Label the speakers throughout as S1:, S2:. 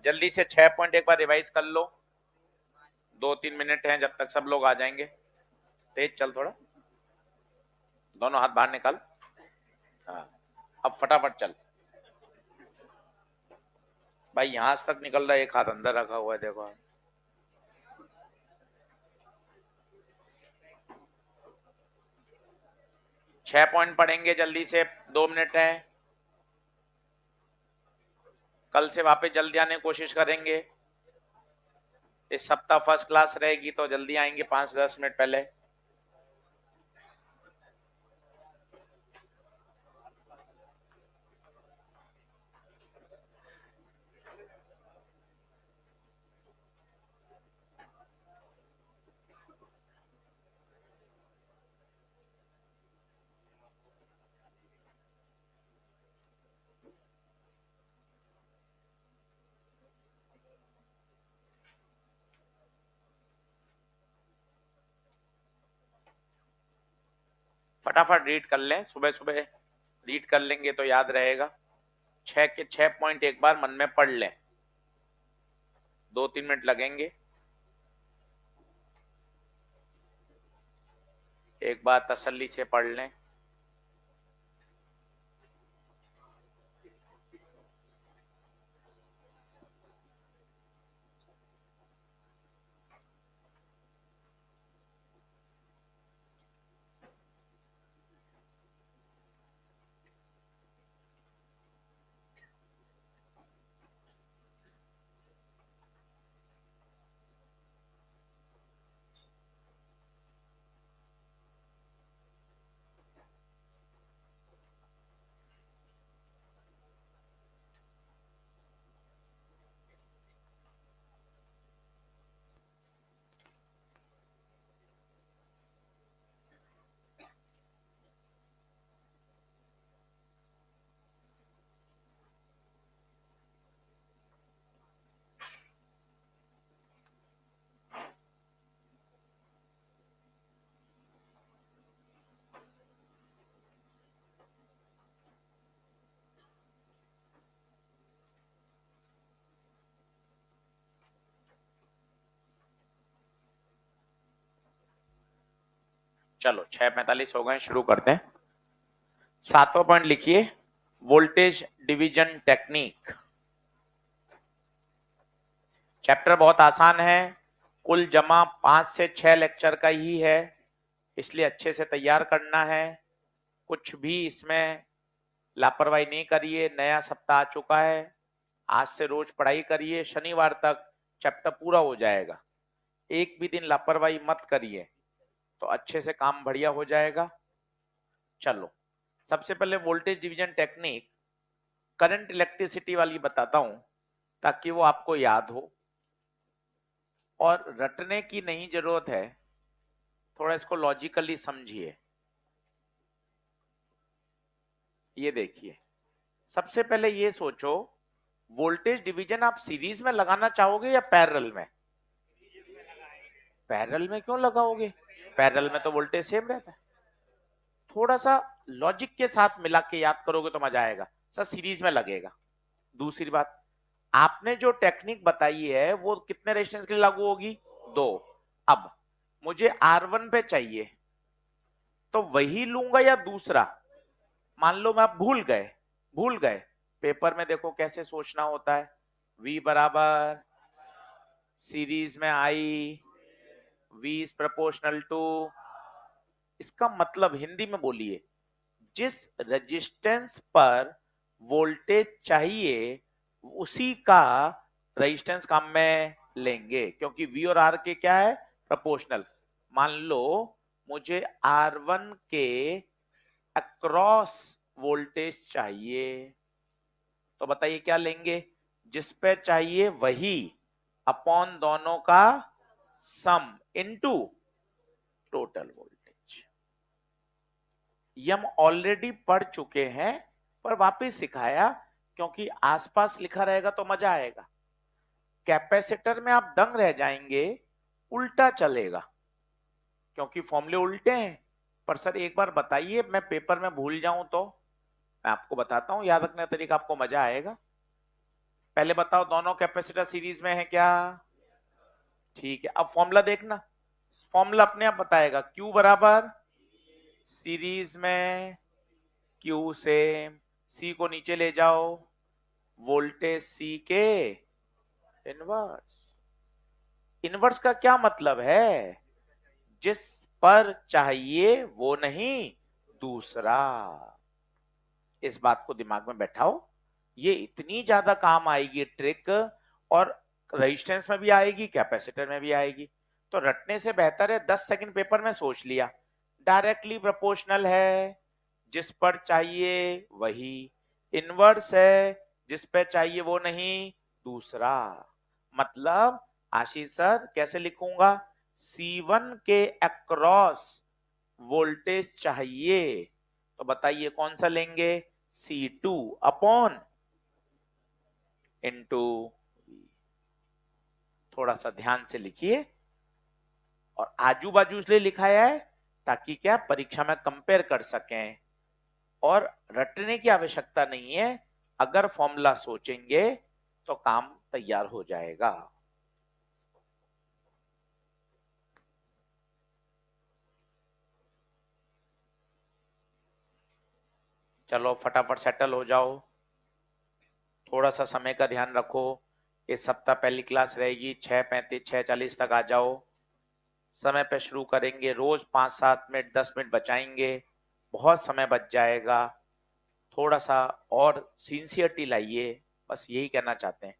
S1: जल्दी से 6 पॉइंट एक बार रिवाइज कर लो। 2-3 मिनट हैं जब तक सब लोग आ जाएंगे। तेज चल थोड़ा, दोनों हाथ बाहर निकाल। हाँ, अब फटाफट चल भाई, यहां तक निकल रहा है, एक हाथ अंदर रखा हुआ है देखो। 6 पॉइंट पढ़ेंगे जल्दी से, 2 मिनट है। कल से वापस जल्दी आने की कोशिश करेंगे। इस सप्ताह फर्स्ट क्लास रहेगी तो जल्दी आएंगे 5-10 मिनट पहले। फटाफट रीड कर लें, सुबह सुबह रीड कर लेंगे तो याद रहेगा। 6 के 6 पॉइंट एक बार मन में पढ़ लें, 2-3 मिनट लगेंगे। एक बार तसल्ली से पढ़ लें। चलो 6:45 हो गए, शुरू करते हैं। 7वां पॉइंट लिखिए, वोल्टेज डिवीजन टेक्निक। चैप्टर बहुत आसान है, कुल जमा 5 से 6 लेक्चर का ही है, इसलिए अच्छे से तैयार करना है। कुछ भी इसमें लापरवाही नहीं करिए। नया सप्ताह आ चुका है, आज से रोज पढ़ाई करिए, शनिवार तक चैप्टर पूरा हो जाएगा। एक भी दिन लापरवाही मत करिए तो अच्छे से काम बढ़िया हो जाएगा। चलो, सबसे पहले voltage division technique current electricity वाली बताता हूं ताकि वो आपको याद हो, और रटने की नहीं जरूरत है, थोड़ा इसको लॉजिकली समझिए। ये देखिए, सबसे पहले ये सोचो, वोल्टेज डिवीजन आप सीरीज में लगाना चाहोगे या पैरेलल में? पैरेलल में क्यों लगाओगे? पैरेलल में तो वोल्टेज सेम रहता है। थोड़ा सा लॉजिक के साथ मिला के याद करोगे तो मजा आएगा। सर सीरीज में लगेगा। दूसरी बात, आपने जो टेक्निक बताई है वो कितने रेजिस्टेंस के लिए लागू होगी? 2। अब मुझे R1 पे चाहिए तो वही लूंगा या दूसरा? मान लो मैं, आप भूल गए पेपर में देखो कैसे सोचना होता है। V बराबर सीरीज में I, V is proportional to. इसका मतलब हिंदी में बोलिए, जिस रेजिस्टेंस पर वोल्टेज चाहिए उसी का रेजिस्टेंस काम में लेंगे, क्योंकि V और R के क्या है? प्रोपोर्शनल। मान लो मुझे R1 के अक्रॉस वोल्टेज चाहिए, तो बताइए क्या लेंगे? जिस पे चाहिए वही अपॉन दोनों का सम इनटू टोटल वोल्टेज। ये हम ऑलरेडी पढ़ चुके हैं, पर वापस सिखाया क्योंकि आसपास लिखा रहेगा तो मजा आएगा। कैपेसिटर में आप दंग रह जाएंगे, उल्टा चलेगा क्योंकि फॉर्मूले उल्टे हैं। पर सर एक बार बताइए, मैं पेपर में भूल जाऊं तो? मैं आपको बताता हूं, याद रखने का तरीका, आपको मजा आएगा। पहले बताओ दोनों कैपेसिटर सीरीज में है क्या? ठीक है, अब फॉर्मूला देखना, फॉर्मूला अपने आप बताएगा, Q बराबर सीरीज में Q से C को नीचे ले जाओ, वोल्टेज C के इनवर्स। इनवर्स का क्या मतलब है? जिस पर चाहिए वो नहीं, दूसरा। इस बात को दिमाग में बैठाओ, ये इतनी ज्यादा काम आएगी ट्रिक, और रेजिस्टेंस में भी आएगी, कैपेसिटर में भी आएगी। तो रटने से बेहतर है 10 सेकंड पेपर में सोच लिया, डायरेक्टली प्रोपोर्शनल है, जिस पर चाहिए वही, इनवर्स है, जिस पे चाहिए वो नहीं, दूसरा। मतलब आशीष सर कैसे लिखूंगा? C1 के अक्रॉस वोल्टेज चाहिए, तो बताइए कौन सा लेंगे? C2 upon into. थोड़ा सा ध्यान से लिखिए, और आजू बाजू इसलिए लिखाया है ताकि क्या, परीक्षा में कंपेयर कर सकें, और रटने की आवश्यकता नहीं है, अगर फॉर्मूला सोचेंगे तो काम तैयार हो जाएगा। चलो फटाफट सेटल हो जाओ, थोड़ा सा समय का ध्यान रखो। इस सप्ताह पहली क्लास रहेगी 6:35 6:40 तक आ जाओ, समय पे शुरू करेंगे, रोज 5-7 मिनट 10 मिनट बचाएंगे, बहुत समय बच जाएगा। थोड़ा सा और सिंसियरिटी लाइए, बस यही कहना चाहते हैं।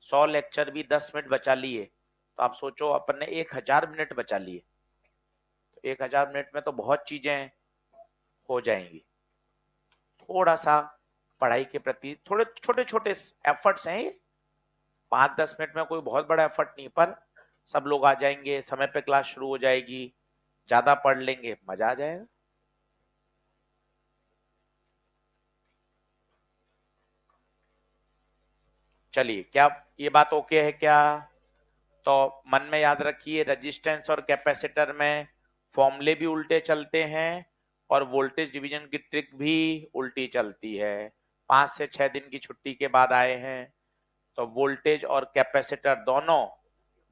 S1: 100 लेक्चर भी 10 मिनट बचा लिए, तो आप सोचो अपन ने 1000 मिनट बचा लिए, तो 1000 मिनट में तो बहुत चीजें हो जाएंगी। थोड़ा सा पढ़ाई के प्रति थोड़े छोटे छोटे एफर्ट्स हैं, 5-10 मिनट में कोई बहुत बड़ा एफर्ट नहीं, पर सब लोग आ जाएंगे, समय पे क्लास शुरू हो जाएगी, ज्यादा पढ़ लेंगे, मजा आ जाएगा। चलिए, क्या ये बात ओके है क्या? तो मन में याद रखिए, रेजिस्टेंस और कैपेसिटर में फॉर्मूले भी उल्टे चलते हैं, और वोल्टेज डिवीजन की ट्रिक भी उल्टी चलती है। 5 से 6 दिन की छुट्टी के बाद आए हैं, तो वोल्टेज और कैपेसिटर दोनों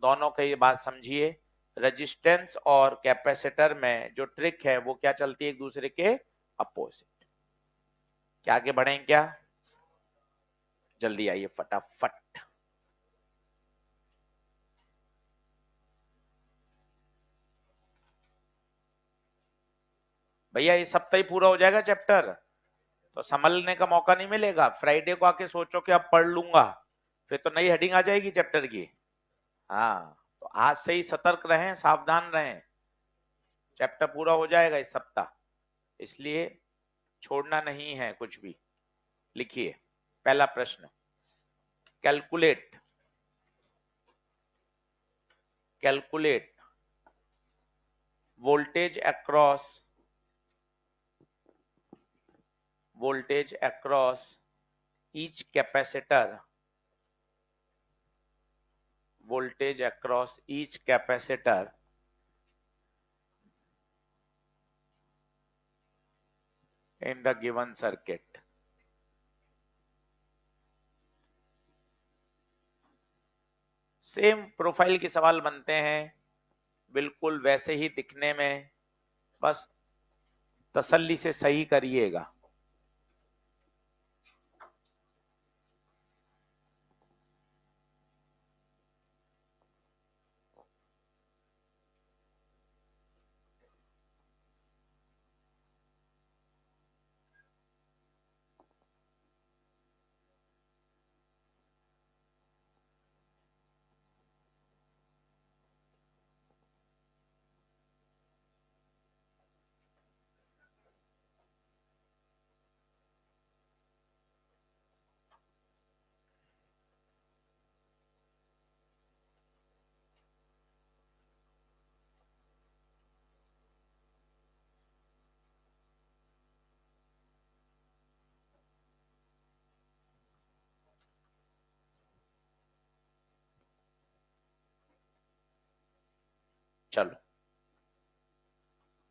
S1: दोनों का ये बात समझिए, रेजिस्टेंस और कैपेसिटर में जो ट्रिक है वो क्या चलती है, एक दूसरे के अपोजिट। क्या आगे बढ़ें क्या? जल्दी आइए फटाफट। भैया इस हफ्ते ही पूरा हो जाएगा चैप्टर, तो संभलने का मौका नहीं मिलेगा। फ्राइडे को आके सोचो कि अब पढ़ लूंगा, फिर तो नई हेडिंग आ जाएगी चैप्टर की। हाँ, तो आज से ही सतर्क रहें, सावधान रहें, चैप्टर पूरा हो जाएगा इस सप्ताह, इसलिए छोड़ना नहीं है कुछ भी। लिखिए पहला प्रश्न, calculate calculate voltage across each capacitor in the given circuit। Same profile के सवाल बनते हैं, बिल्कुल वैसे ही दिखने में, बस तसल्ली से सही करिएगा। चलो,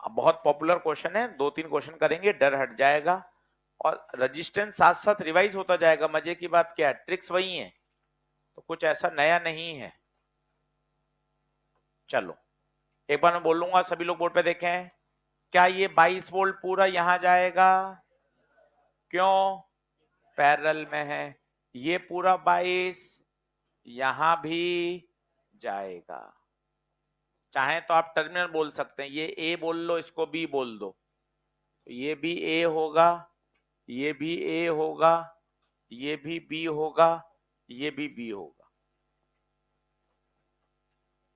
S1: अब बहुत पॉपुलर क्वेश्चन है, 2-3 क्वेश्चन करेंगे, डर हट जाएगा, और रेजिस्टेंस साथ साथ रिवाइज होता जाएगा। मजे की बात क्या है, ट्रिक्स वही है, तो कुछ ऐसा नया नहीं है। चलो एक बार मैं बोलूंगा, सभी लोग बोर्ड पे देखें। क्या ये 22 वोल्ट पूरा यहां जाएगा? क्यों? पैरेलल में है। ये पूरा 22 यहां भी जाएगा। चाहे तो आप टर्मिनल बोल सकते हैं, ये ए बोल लो, इसको बी बोल दो। ये भी ए होगा, ये भी ए होगा, ये भी बी होगा, ये भी बी होगा।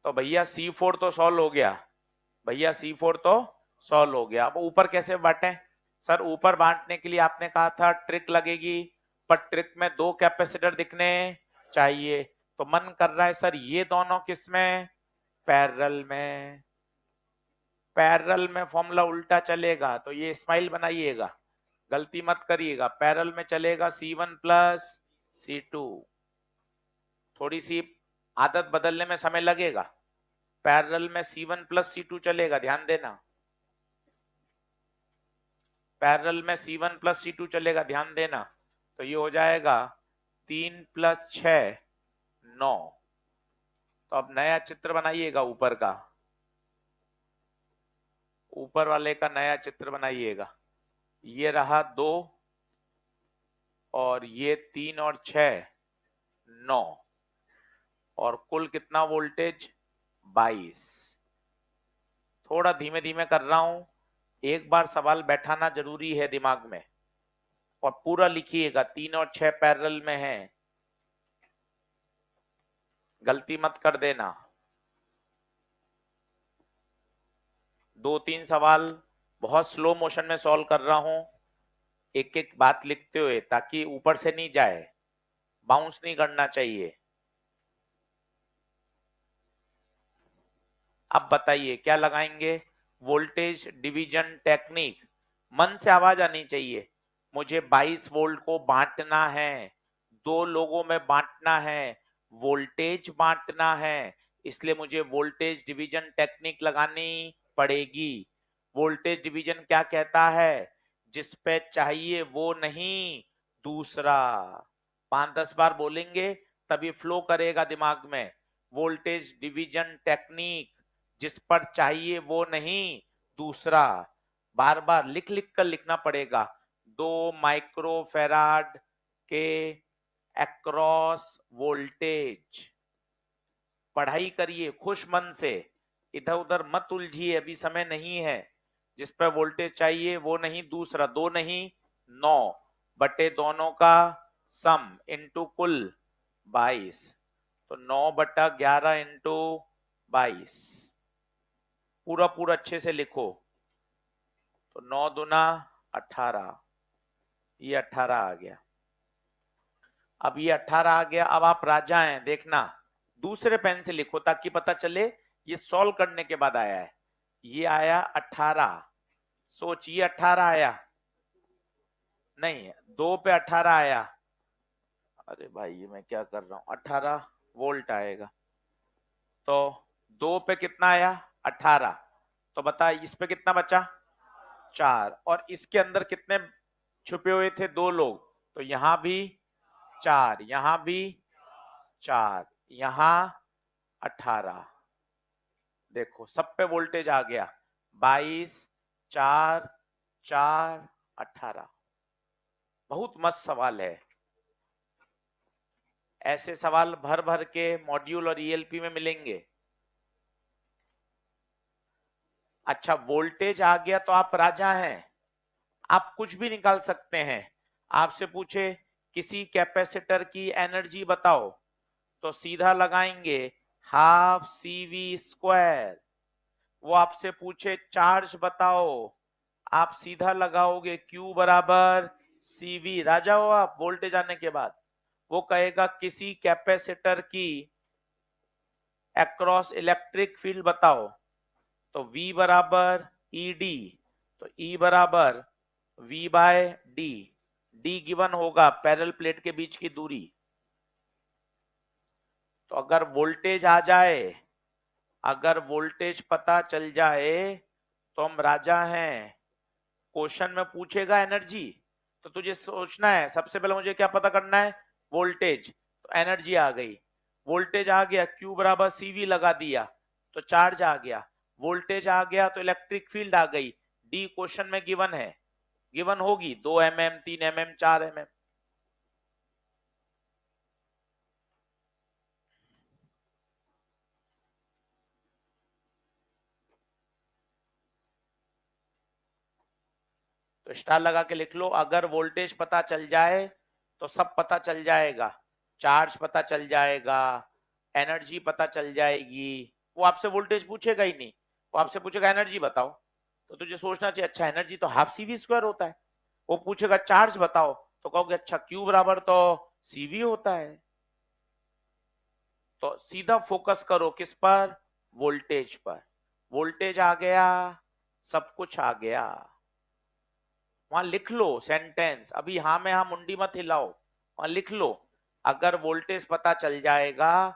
S1: तो भैया C4 तो सॉल्व हो गया। भैया C4 तो सॉल्व हो गया। अब ऊपर कैसे बांटें? सर ऊपर बांटने के लिए आपने कहा था ट्रिक लगेगी, पर ट्रिक में 2 कैपेसिटर दिखने चाहिए। तो मन कर रहा है सर ये दोनों किस में? पैरेलल में। पैरेलल में फॉर्मूला उल्टा चलेगा, तो ये स्माइल बनाइएगा, गलती मत करिएगा। पैरेलल में चलेगा C1 प्लस C2। थोड़ी सी आदत बदलने में समय लगेगा। पैरेलल में C1 प्लस C2 चलेगा, ध्यान देना। पैरेलल में C1 प्लस C2 चलेगा, ध्यान देना। तो ये हो जाएगा 3 प्लस 6 9। तो अब नया चित्र बनाइएगा ऊपर का, ऊपर वाले का नया चित्र बनाइएगा। ये रहा 2 और ये 3 और 6 9 और कुल कितना वोल्टेज? 22। थोड़ा धीमे धीमे कर रहा हूं, एक बार सवाल बैठाना जरूरी है दिमाग में। और पूरा लिखिएगा, 3 और 6 पैरेलल में है, गलती मत कर देना। 2-3 सवाल बहुत स्लो मोशन में सॉल्व कर रहा हूं, एक एक बात लिखते हुए, ताकि ऊपर से नहीं जाए, बाउंस नहीं करना चाहिए। अब बताइए क्या लगाएंगे? Voltage division technique. मन से आवाज आनी चाहिए, मुझे 22 वोल्ट को बांटना है, 2 लोगों में बांटना है, वोल्टेज बांटना है, इसलिए मुझे वोल्टेज डिवीजन टेक्निक लगानी पड़ेगी। वोल्टेज डिवीजन क्या कहता है? जिस पे चाहिए वो नहीं, दूसरा। 5-10 बार बोलेंगे तभी फ्लो करेगा दिमाग में। वोल्टेज डिवीजन टेक्निक, जिस पर चाहिए वो नहीं, दूसरा। बार बार लिख लिख कर लिखना पड़ेगा। 2 माइक्रोफेराड के अक्रॉस वोल्टेज। पढ़ाई करिए खुश मन से, इधर उधर मत उलझिए, अभी समय नहीं है। जिस पर वोल्टेज चाहिए वो नहीं, दूसरा। 2 नहीं 9 बटे दोनों का सम इंटू कुल 22। तो 9/11 इंटू 22। पूरा पूरा अच्छे से लिखो। तो 9 दूना 18, ये 18 आ गया। अब ये 18 आ गया। अब आप राजा हैं, देखना दूसरे पेन से लिखो ताकि पता चले ये सॉल्व करने के बाद आया है। ये आया 18, सोचिए 18 आया नहीं, 2 पे 18 आया। अरे भाई ये मैं क्या कर रहा हूं, 18 वोल्ट आएगा। तो 2 पे कितना आया? 18। तो बता इस पे कितना बचा? 4। और इसके अंदर कितने छुपे हुए थे? 2 लोग। तो यहां भी 4, यहां भी 4, यहां 18। देखो सब पे वोल्टेज आ गया। 22 4 4 18। बहुत मस्त सवाल है। ऐसे सवाल भर भर के मॉड्यूल और ईएलपी में मिलेंगे। अच्छा वोल्टेज आ गया तो आप राजा हैं, आप कुछ भी निकाल सकते हैं। आपसे पूछे किसी कैपेसिटर की एनर्जी बताओ, तो सीधा लगाएंगे हाफ CV²। वो आपसे पूछे चार्ज बताओ, आप सीधा लगाओगे Q बराबर CV। राजा हो आप वोल्टेज आने के बाद। वो कहेगा किसी कैपेसिटर की अक्रॉस इलेक्ट्रिक फील्ड बताओ, तो V बराबर ED। तो E बराबर V by D. D given होगा पैरेलल प्लेट के बीच की दूरी। तो अगर वोल्टेज आ जाए, अगर वोल्टेज पता चल जाए तो हम राजा हैं। क्वेश्चन में पूछेगा एनर्जी, तो तुझे सोचना है सबसे पहले मुझे क्या पता करना है? वोल्टेज। तो एनर्जी आ गई। वोल्टेज आ गया, Q बराबर CV लगा दिया तो चार्ज आ गया, वोल्टेज आ गया तो इलेक्ट्रिक फील्ड आ गई। डी क्वेश्चन में गिवन है, गिवन होगी 2 mm, 3 mm, 4 mm। तो स्टार लगा के लिख लो, अगर वोल्टेज पता चल जाए तो सब पता चल जाएगा, चार्ज पता चल जाएगा, एनर्जी पता चल जाएगी। वो आपसे वोल्टेज पूछेगा ही नहीं, वो आपसे पूछेगा एनर्जी बताओ, तो तुझे सोचना चाहिए अच्छा एनर्जी तो हाफ CV स्क्वायर होता है। वो पूछेगा चार्ज बताओ तो कहोगे अच्छा Q बराबर तो CV होता है। तो सीधा फोकस करो किस पर, वोल्टेज पर। वोल्टेज आ गया, सब कुछ आ गया। वहां लिख लो सेंटेंस, अभी हाँ में हाँ मुंडी मत हिलाओ, वहां लिख लो अगर वोल्टेज पता चल जाएगा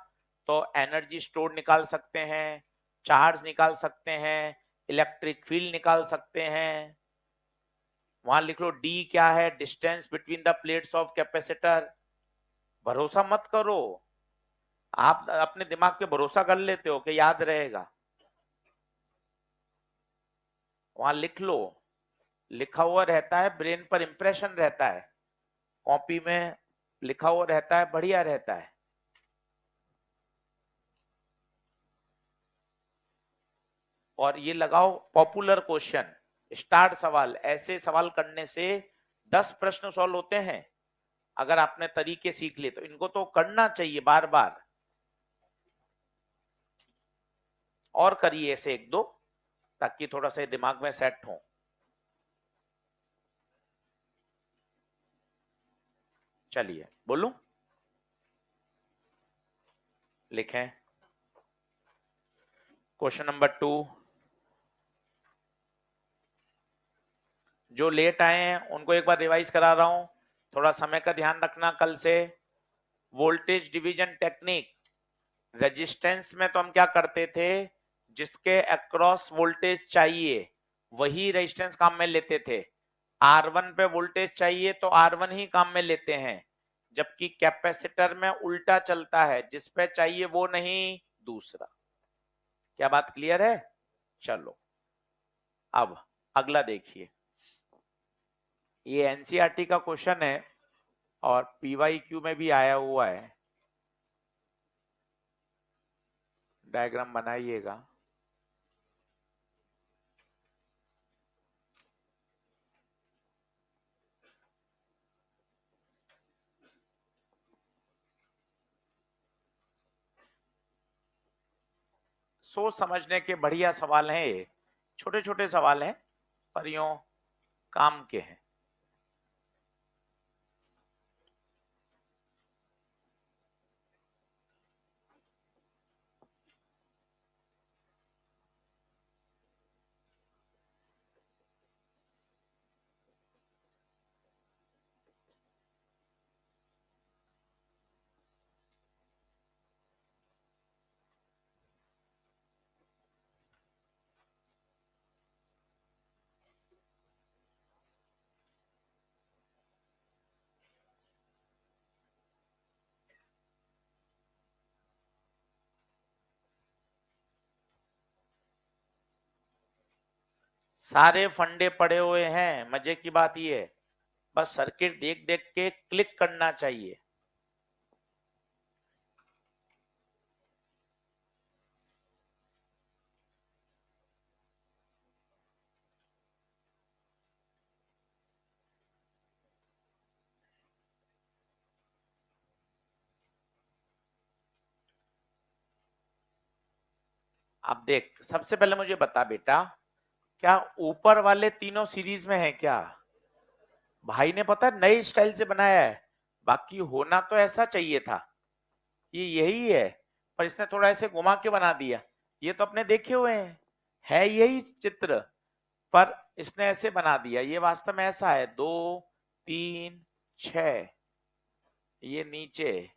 S1: तो एनर्जी स्टोर निकाल सकते हैं, चार्ज निकाल सकते हैं, इलेक्ट्रिक फील्ड निकाल सकते हैं। वहां लिख लो डी क्या है, distance between the plates of capacitor. भरोसा मत करो, आप अपने दिमाग पे भरोसा कर लेते हो कि याद रहेगा, वहां लिख लो, लिखा हुआ रहता है, ब्रेन पर इंप्रेशन रहता है, कॉपी में लिखा हुआ रहता है, बढ़िया रहता है। और ये लगाओ पॉपुलर क्वेश्चन, स्टार्ट सवाल, ऐसे सवाल करने से 10 प्रश्न सॉल्व होते हैं अगर आपने तरीके सीख लिए तो। इनको तो करना चाहिए बार बार, और करिए ऐसे एक दो ताकि थोड़ा सा दिमाग में सेट हो। चलिए बोलूं, लिखें क्वेश्चन नंबर 2। जो लेट आए हैं उनको एक बार रिवाइज करा रहा हूं, थोड़ा समय का ध्यान रखना कल से। वोल्टेज डिवीजन टेक्निक, रेजिस्टेंस में तो हम क्या करते थे, जिसके अक्रॉस वोल्टेज चाहिए वही रेजिस्टेंस काम में लेते थे। R1 पे वोल्टेज चाहिए तो R1 ही काम में लेते हैं, जबकि कैपेसिटर में उल्टा चलता है, जिस पे चाहिए वो नहीं दूसरा। क्या बात क्लियर है? चलो अब अगला देखिए, ये एनसीईआरटी का क्वेश्चन है और पीवाईक्यू में भी आया हुआ है, डायग्राम बनाइएगा। सोच समझने के बढ़िया सवाल हैं ये, छोटे छोटे सवाल हैं पर यूं काम के हैं। सारे फंडे पड़े हुए हैं, मजे की बात ये है बस सर्किट देख देख के क्लिक करना चाहिए। अब देख, सबसे पहले मुझे बता बेटा, क्या ऊपर वाले तीनों सीरीज में है क्या? भाई ने पता है नई स्टाइल से बनाया है, बाकी होना तो ऐसा चाहिए था, ये यही है, पर इसने थोड़ा ऐसे घुमा के बना दिया। ये तो अपने देखे हुए हैं, है यही चित्र, पर इसने ऐसे बना दिया। ये वास्तव में ऐसा है, 2 3 6, ये नीचे।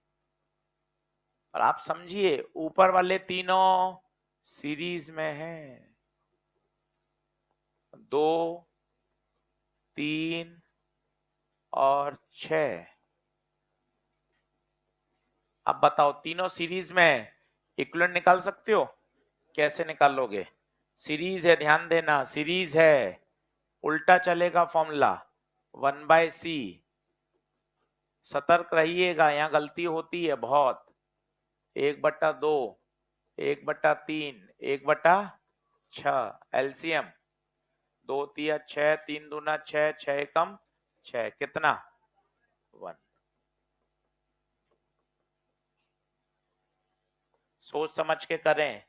S1: और आप समझिए ऊपर वाले तीनों सीरीज में हैं, 2 3 और 6। अब बताओ तीनों सीरीज में इक्विवेलेंट निकाल सकते हो? कैसे निकालोगे? सीरीज है, ध्यान देना, सीरीज है, उल्टा चलेगा फॉर्मूला, 1/c। सतर्क रहिएगा, यहां गलती होती है बहुत। 1/2, 1/3, 1/6, एलसीएम 2 तिया 6, 3 दूना 6, 6 एकम 6, कितना? 1। सोच समझ के करें,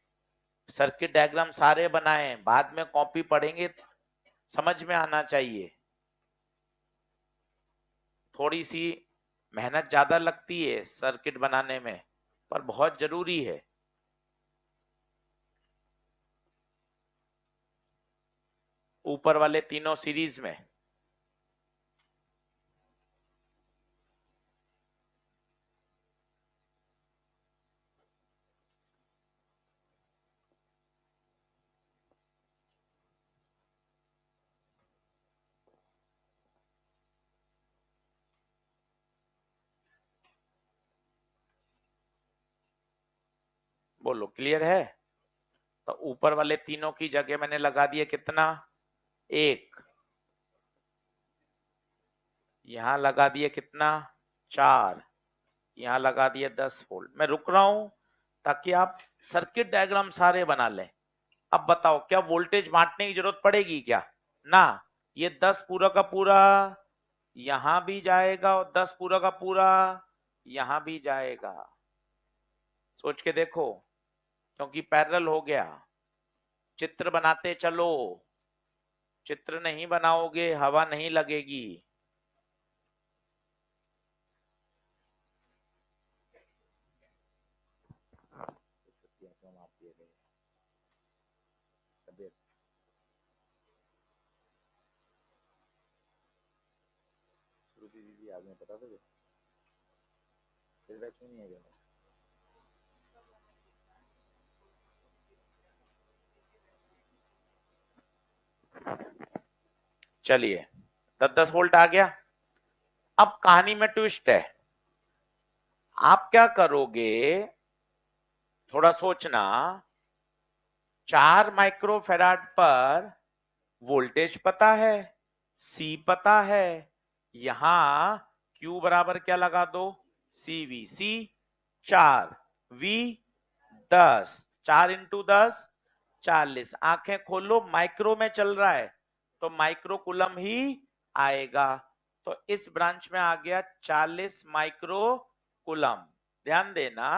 S1: सर्किट डायग्राम सारे बनाएं, बाद में कॉपी पढ़ेंगे समझ में आना चाहिए। थोड़ी सी मेहनत ज्यादा लगती है सर्किट बनाने में, पर बहुत जरूरी है। ऊपर वाले तीनों सीरीज में बोलो, क्लियर है? तो ऊपर वाले तीनों की जगह मैंने लगा दिया कितना? 1। यहां लगा दिए कितना? 4। यहां लगा दिए 10 वोल्ट। मैं रुक रहा हूं ताकि आप सर्किट डायग्राम सारे बना लें। अब बताओ क्या वोल्टेज बांटने की जरूरत पड़ेगी क्या? ना, ये 10 पूरा का पूरा यहां भी जाएगा और 10 पूरा का पूरा यहां भी जाएगा। सोच के देखो, क्योंकि पैरेलल हो गया। चित्र बनाते चलो, चित्र नहीं बनाओगे हवा नहीं लगेगी। दीदी आगे बता दोगे फीडबैक क्यों नहीं है? चलिए 10-10 वोल्ट आ गया। अब कहानी में ट्विस्ट है। आप क्या करोगे, थोड़ा सोचना। 4 माइक्रोफेराड पर वोल्टेज पता है, सी पता है, यहां Q बराबर क्या लगा दो? CV। C 4, V 10, 4 into 10 40। आंखें खोलो, माइक्रो में चल रहा है तो माइक्रो कूलम ही आएगा। तो इस ब्रांच में आ गया 40 माइक्रो कूलम। ध्यान देना,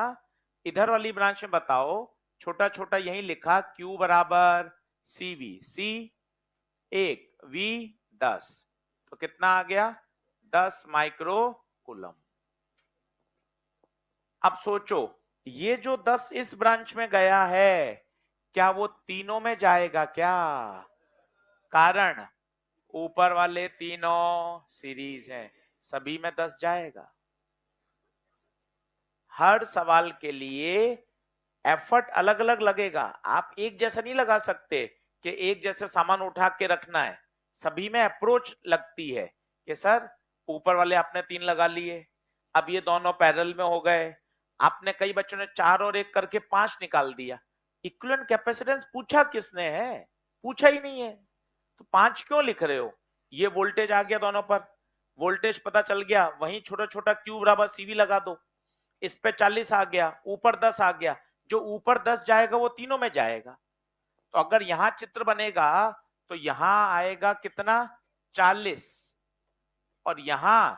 S1: इधर वाली ब्रांच में बताओ, छोटा छोटा यही लिखा, Q बराबर CV। C 1, V 10, तो कितना आ गया? 10 माइक्रो कूलम। अब सोचो, ये जो 10 इस ब्रांच में गया है, क्या वो तीनों में जाएगा क्या? कारण ऊपर वाले तीनों सीरीज हैं, सभी में 10 जाएगा। हर सवाल के लिए एफर्ट अलग अलग लगेगा। आप एक जैसा नहीं लगा सकते कि एक जैसे सामान उठा के रखना है। सभी में अप्रोच लगती है कि सर ऊपर वाले आपने 3 लगा लिए, अब ये दोनों पैरेलल में हो गए। आपने, कई बच्चों ने 4 और 1 करके 5 निकाल दिया। इक्विवेलेंट कैपेसिटेंस पूछा किसने है? पूछा ही नहीं है, तो 5 क्यों लिख रहे हो? ये वोल्टेज आ गया दोनों पर, वोल्टेज पता चल गया, वहीं छोटा छोटा क्यू बराबर सीवी लगा दो। इस पे 40 आ गया, ऊपर 10 आ गया, जो ऊपर 10 जाएगा वो तीनों में जाएगा। तो अगर यहां चित्र बनेगा तो यहां आएगा कितना? 40, और यहां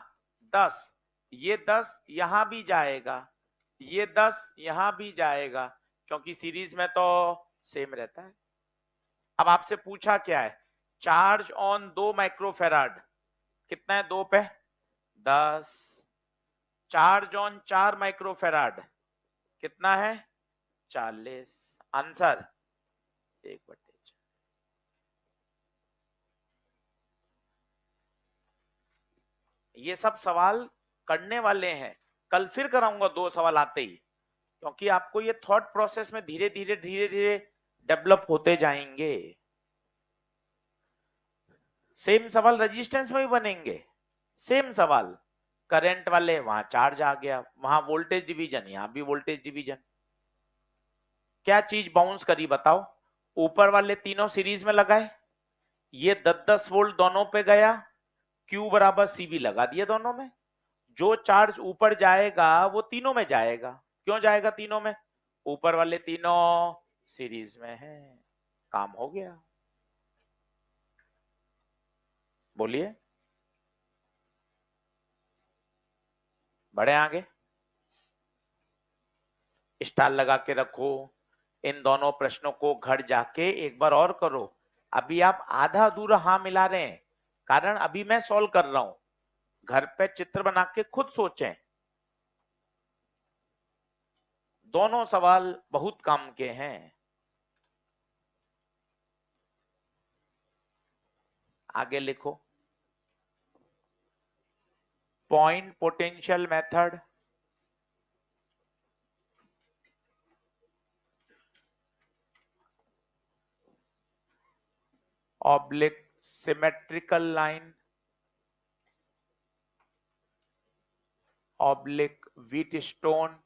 S1: 10, ये 10 यहां भी जाएगा, ये 10 यहां भी जाएगा, क्योंकि सीरीज में तो सेम रहता है। अब आपसे पूछा क्या है? चार्ज ऑन 2 माइक्रोफेराड कितना है? 2 पे 10। चार्ज ऑन 4 माइक्रोफेराड कितना है? 40। आंसर 1/4। ये सब सवाल करने वाले हैं, कल फिर कराऊंगा 2 सवाल आते ही, क्योंकि आपको ये थॉट प्रोसेस में धीरे धीरे धीरे धीरे डेवलप होते जाएंगे। सेम सवाल रेजिस्टेंस में भी बनेंगे, सेम सवाल। करंट वाले वहां चार्ज आ गया, वहां वोल्टेज डिवीजन, यहां भी वोल्टेज डिवीजन। क्या चीज बाउंस करी बताओ? ऊपर वाले तीनों सीरीज में लगाए, ये 10-10 वोल्ट दोनों पे गया, Q बराबर CV लगा दिया दोनों में। जो चार्ज ऊपर जाएगा वो तीनों में जाएगा। क्यों जाएगा तीनों में? ऊपर वाले तीनों सीरीज में है। काम हो गया। बोलिए, बढ़े आगे। स्टार लगा के रखो। इन दोनों प्रश्नों को घर जाके एक बार और करो। अभी आप आधा अधूरा हाँ मिला रहे हैं, कारण अभी मैं सॉल्व कर रहा हूं। घर पे चित्र बना के खुद सोचें। दोनों सवाल बहुत काम के हैं। आगे लिखो। Point potential method, oblique symmetrical line, oblique Wheatstone,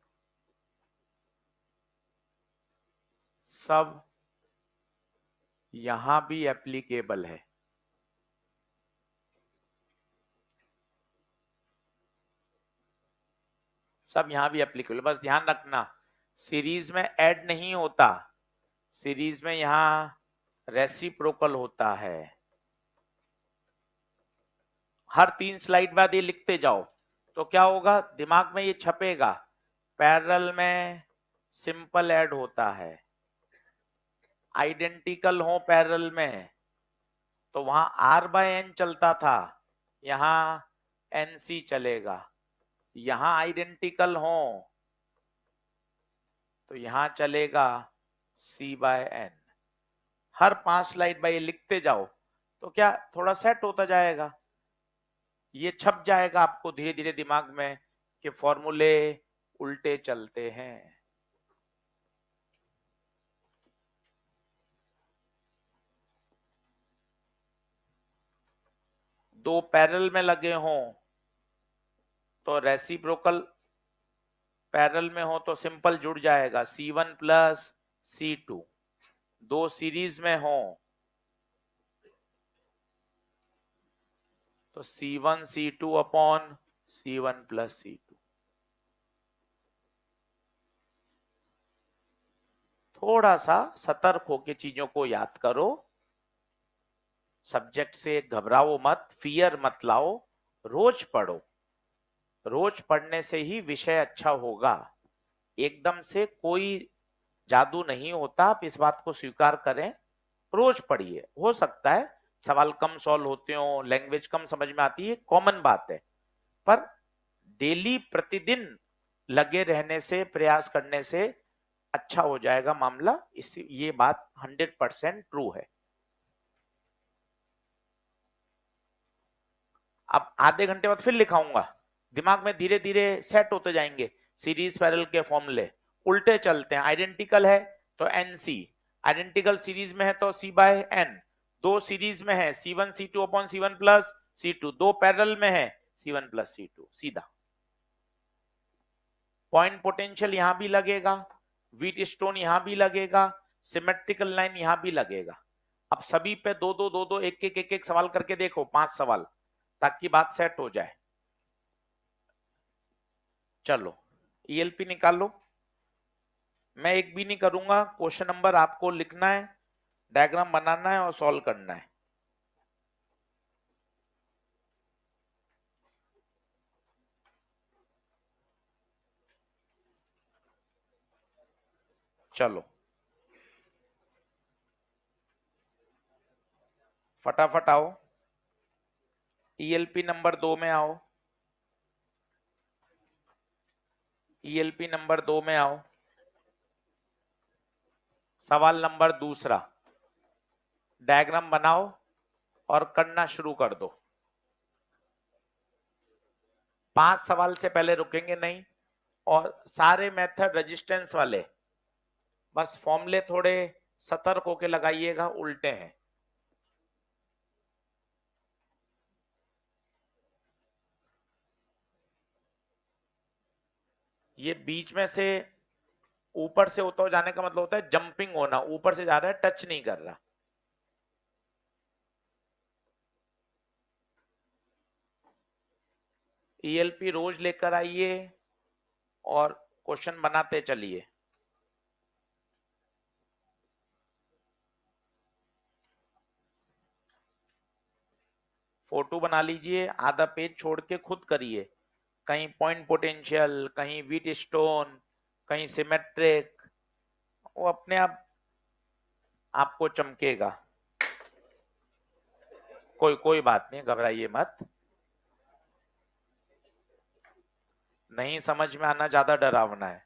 S1: सब यहां भी एप्लीकेबल है। सब यहां भी एप्लीकेबल, बस ध्यान रखना सीरीज में ऐड नहीं होता, सीरीज में यहां रेसिप्रोकल होता है। हर 3 स्लाइड बाद ये लिखते जाओ तो क्या होगा, दिमाग में ये छपेगा। पैरेलल में सिंपल ऐड होता है, आइडेंटिकल हो पैरेलल में तो वहां R/N चलता था, यहां NC चलेगा। यहां आइडेंटिकल हो तो यहां चलेगा C/N। हर 5 स्लाइड बाय लिखते जाओ तो क्या थोड़ा सेट होता जाएगा, ये छप जाएगा आपको धीरे धीरे दिमाग में कि फॉर्मूले उल्टे चलते हैं। दो पैरेलल में लगे हों तो रेसिप्रोकल, पैरेलल में हो तो सिंपल जुड़ जाएगा C1 प्लस C2। दो सीरीज में हो तो C1 C2 upon C1 plus C2। थोड़ा सा सतर्क होकर चीजों को याद करो। सब्जेक्ट से घबराओ मत, फियर मत लाओ, रोज पढ़ो। रोज पढ़ने से ही विषय अच्छा होगा। एकदम से कोई जादू नहीं होता, आप इस बात को स्वीकार करें। रोज पढ़िए, हो सकता है सवाल कम सॉल्व होते हो, लैंग्वेज कम समझ में आती है, कॉमन बात है, पर डेली प्रतिदिन लगे रहने से, प्रयास करने से अच्छा हो जाएगा मामला। इस ये बात 100% ट्रू है। अब आधे घंटे बाद फिर लिखाऊंगा, दिमाग में धीरे धीरे सेट होते जाएंगे। सीरीज पैरेलल के फॉर्मूले उल्टे चलते हैं, आइडेंटिकल है तो NC, आइडेंटिकल सीरीज में है तो C/N। दो सीरीज में है C1 C2 upon C1 plus C2, दो पैरेलल में है C1 प्लस C2। सीधा पॉइंट पोटेंशियल यहां भी लगेगा, व्हीटस्टोन यहां भी लगेगा, सिमेट्रिकल लाइन यहां भी लगेगा। अब सभी पे दो दो दो दो एक सवाल करके देखो, 5 सवाल, ताकि बात सेट हो जाए। चलो ELP निकालो। मैं एक भी नहीं करूंगा, क्वेश्चन नंबर आपको लिखना है, डायग्राम बनाना है और सॉल्व करना है। चलो फटाफट आओ, ELP नंबर 2 में आओ, ELP नंबर 2 में आओ। सवाल नंबर दूसरा, डायग्राम बनाओ और करना शुरू कर दो। 5 सवाल से पहले रुकेंगे नहीं, और सारे मेथड रेजिस्टेंस वाले, बस फॉर्मूले थोड़े सतर्क होके लगाइएगा, उल्टे हैं। ये बीच में से ऊपर से होता हो जाने का मतलब होता है जंपिंग होना, ऊपर से जा रहा है, टच नहीं कर रहा। ईएलपी रोज लेकर आइए और क्वेश्चन बनाते चलिए। फोटो बना लीजिए, आधा पेज छोड़ के खुद करिए, कहीं पॉइंट पोटेंशियल, कहीं व्हीट स्टोन, कहीं सिमेट्रिक, वो अपने आप आपको चमकेगा। कोई कोई बात नहीं, घबराइए मत। नहीं समझ में आना ज्यादा डरावना है,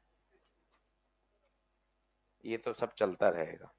S1: ये तो सब चलता रहेगा।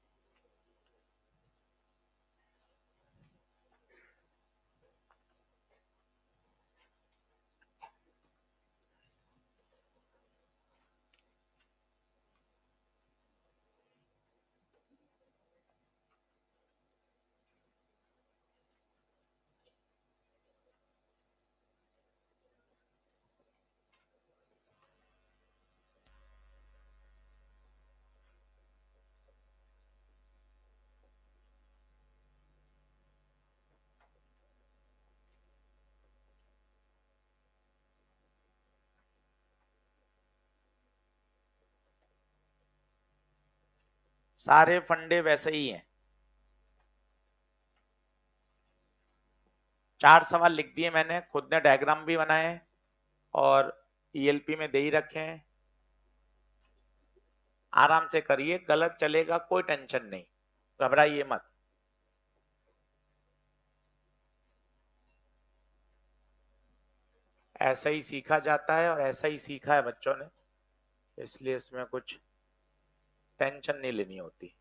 S1: सारे फंडे वैसे ही हैं। 4 सवाल लिख दिए मैंने, खुद ने डायग्राम भी बनाए और ईएलपी में दे ही रखे हैं। आराम से करिए, गलत चलेगा कोई टेंशन नहीं, घबराइए मत। ऐसा ही सीखा जाता है और ऐसा ही सीखा है बच्चों ने, इसलिए इसमें कुछ टेंशन नहीं लेनी होती।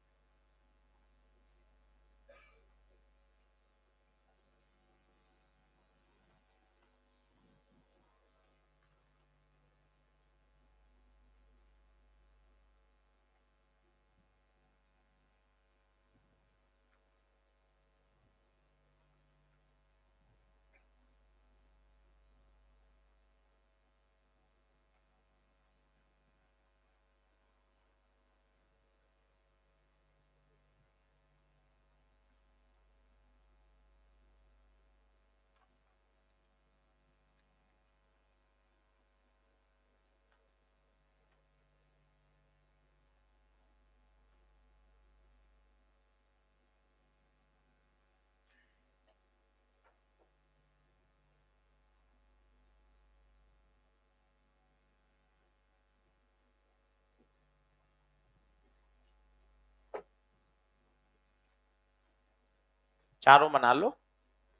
S1: चारों बना लो,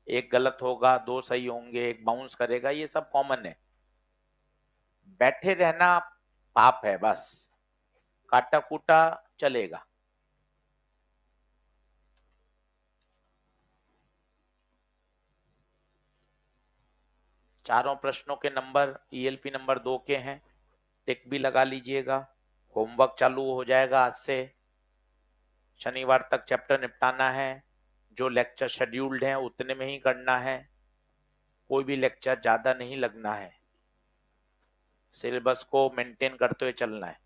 S1: एक गलत होगा, दो सही होंगे, एक बाउंस करेगा, ये सब कॉमन है। बैठे रहना पाप है बस, काटा कूटा चलेगा। चारों प्रश्नों के नंबर ईएलपी नंबर 2 के हैं, टिक भी लगा लीजिएगा। होमवर्क चालू हो जाएगा आज से, शनिवार तक चैप्टर निपटाना है, जो लेक्चर शेड्यूल्ड हैं उतने में ही करना है, कोई भी लेक्चर ज्यादा नहीं लगना है, सिलेबस को मेंटेन करते हुए चलना है।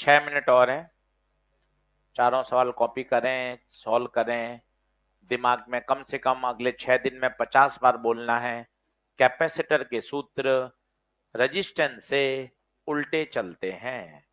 S1: छह मिनट और हैं, चारों सवाल कॉपी करें, सॉल्व करें, दिमाग में कम से कम अगले 6 दिन में 50 बार बोलना है। कैपेसिटर के सूत्र, रेजिस्टेंस से, उल्टे चलते हैं।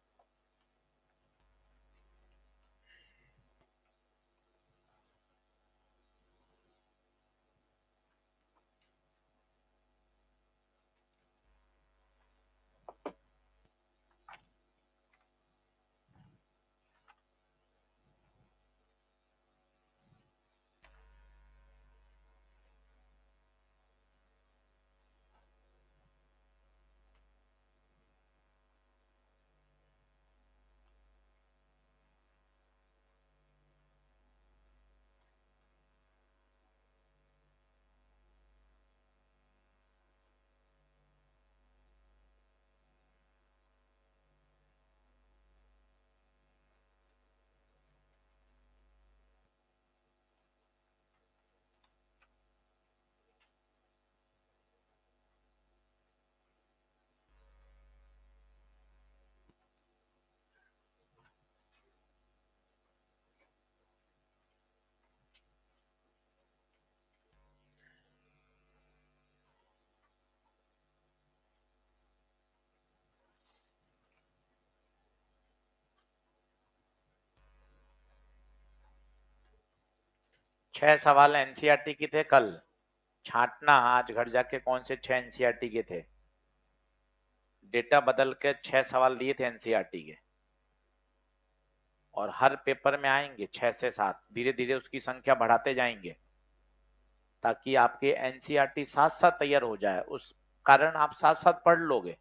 S1: छह सवाल एनसीईआरटी के थे कल। छांटना आज घर जाके कौन से छह एनसीईआरटी के थे। डेटा बदल के छह सवाल दिए थे एनसीईआरटी के, और हर पेपर में आएंगे 6 से 7, धीरे धीरे उसकी संख्या बढ़ाते जाएंगे ताकि आपके एनसीईआरटी साथ साथ तैयार हो जाए। उस कारण आप साथ साथ पढ़ लोगे।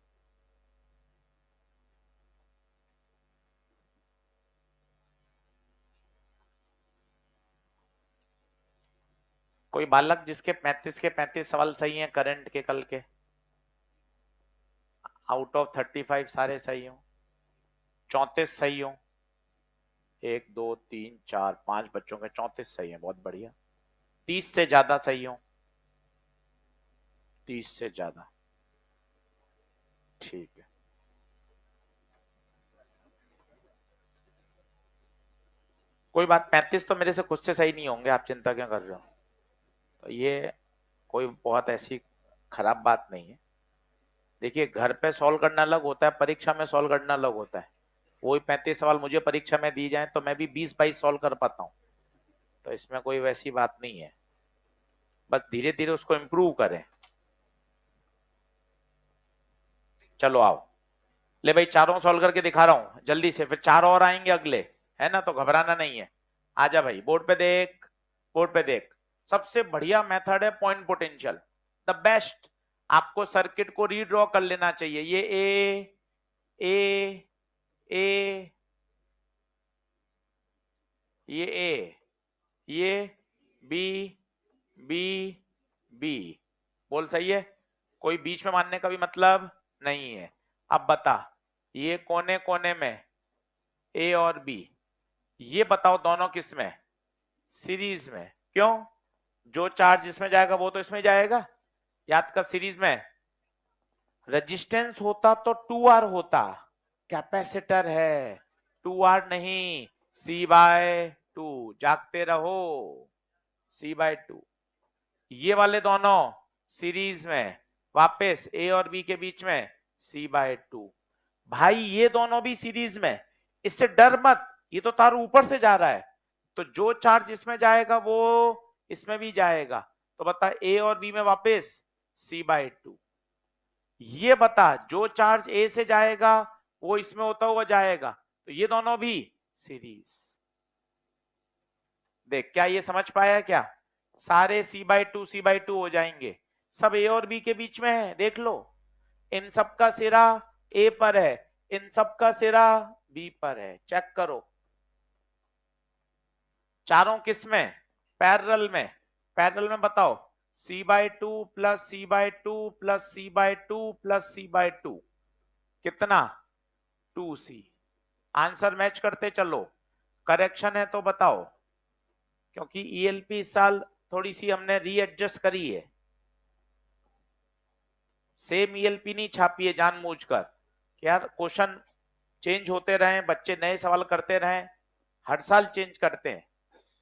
S1: कोई बालक जिसके 35 के 35 सवाल सही हैं करंट के कल के, आउट ऑफ 35 सारे सही हो, 34 सही हो, 1 2 3 4 5 बच्चों के 34 सही है, बहुत बढ़िया। 30 से ज्यादा सही हो, 30 से ज्यादा, ठीक है। कोई बात, 35 तो मेरे से खुद से सही नहीं होंगे, आप चिंता क्यों कर रहे हो। तो ये कोई बहुत ऐसी खराब बात नहीं है। देखिए, घर पे सॉल्व करना अलग होता है, परीक्षा में सॉल्व करना अलग होता है। वही 35 सवाल मुझे परीक्षा में दी जाए तो मैं भी 20-22 सॉल्व कर पाता हूँ, तो इसमें कोई वैसी बात नहीं है। बस धीरे धीरे उसको इम्प्रूव करें। चलो आओ, ले भाई, चारों सॉल्व करके दिखा रहा हूं जल्दी से, फिर 4 और आएंगे अगले, है ना, तो घबराना नहीं है। आजा भाई, बोर्ड पे देख, बोर्ड पे देख। सबसे बढ़िया मेथड है पॉइंट पोटेंशियल, द बेस्ट। आपको सर्किट को रीड्रॉ कर लेना चाहिए। ये ए ए, ये ए, ये बी बी बी, बोल सही है। कोई बीच में मानने का भी मतलब नहीं है। अब बता, ये कोने कोने में ए और बी, ये बताओ दोनों किस में, सीरीज में। क्यों, जो चार्ज इसमें जाएगा वो तो इसमें जाएगा। याद कर, सीरीज में रेजिस्टेंस होता तो 2R होता, कैपेसिटर है, 2R नहीं, C/2। जागते रहो, C/2। ये वाले दोनों सीरीज में, वापस ए और बी के बीच में C/2। भाई ये दोनों भी सीरीज में, इससे डर मत, ये तो तार ऊपर से जा रहा है, तो जो चार्ज इसमें जाएगा वो इसमें भी जाएगा। तो बता, ए और बी में वापस C/2। ये बता, जो चार्ज ए से जाएगा वो इसमें होता हुआ जाएगा, तो ये दोनों भी सीरीज। देख, क्या ये समझ पाया क्या, सारे C/2 हो जाएंगे, सब ए और बी के बीच में है। देख लो, इन सब का सिरा ए पर है, इन सब का सिरा बी पर है, चेक करो। चारों किस में, पैरेलल में। पैरेलल में बताओ, C/2 plus C/2 plus C/2 plus C/2 कितना, 2C। आंसर मैच करते चलो। करेक्शन है तो बताओ, क्योंकि ईएलपी इस साल थोड़ी सी हमने रीएडजस्ट करी है। सेम ईएलपी नहीं छापी है जानबूझकर, यार क्वेश्चन चेंज होते रहे, बच्चे नए सवाल करते रहे, हर साल चेंज करते हैं,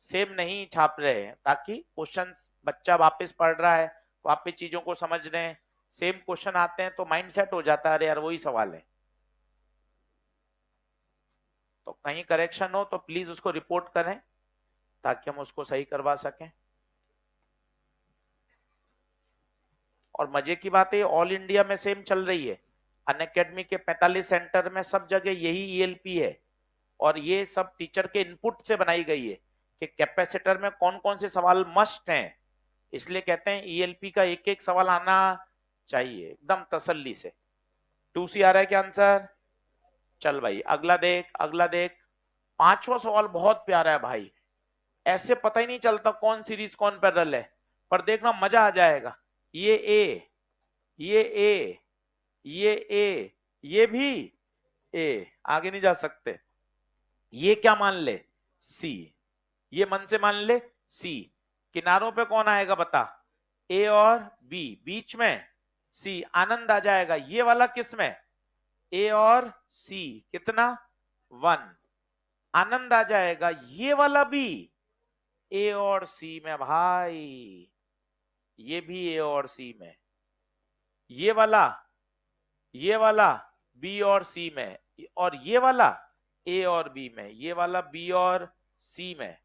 S1: सेम नहीं छाप रहे हैं, ताकि क्वेश्चन बच्चा वापस पढ़ रहा है, वापस चीजों को समझ रहे हैं, सेम क्वेश्चन आते हैं तो माइंड सेट हो जाता है, अरे यार वही सवाल है। कहीं करेक्शन हो तो प्लीज उसको रिपोर्ट करें ताकि हम उसको सही करवा सकें। और मजे की बात है ऑल इंडिया में सेम चल रही है, अनअकैडमी के 45 सेंटर में सब जगह यही ईएलपी है। और ये सब टीचर के इनपुट से बनाई गई है कि कैपेसिटर में कौन कौन से सवाल मस्ट हैं, इसलिए कहते हैं ईएलपी का एक एक सवाल आना चाहिए एकदम तसल्ली से। 2C आ रहा है क्या आंसर? चल भाई अगला देख, अगला देख। पांचवा सवाल बहुत प्यारा है भाई, ऐसे पता ही नहीं चलता कौन सीरीज कौन पैरेलल है, पर देखना मजा आ जाएगा। ये ए, ये ए, ये ए, ये भी ए, आगे नहीं जा सकते। ये क्या मान ले? सी, ये मन से मान ले सी। किनारों पे कौन आएगा बता? ए और बी, बीच में सी, आनंद आ जाएगा। ये वाला किस में? ए और सी, कितना? 1, आनंद आ जाएगा। ये वाला भी ए और सी में भाई, ये भी ए और सी में। ये वाला बी और सी में, और ये वाला ए और बी में, ये वाला बी और सी में,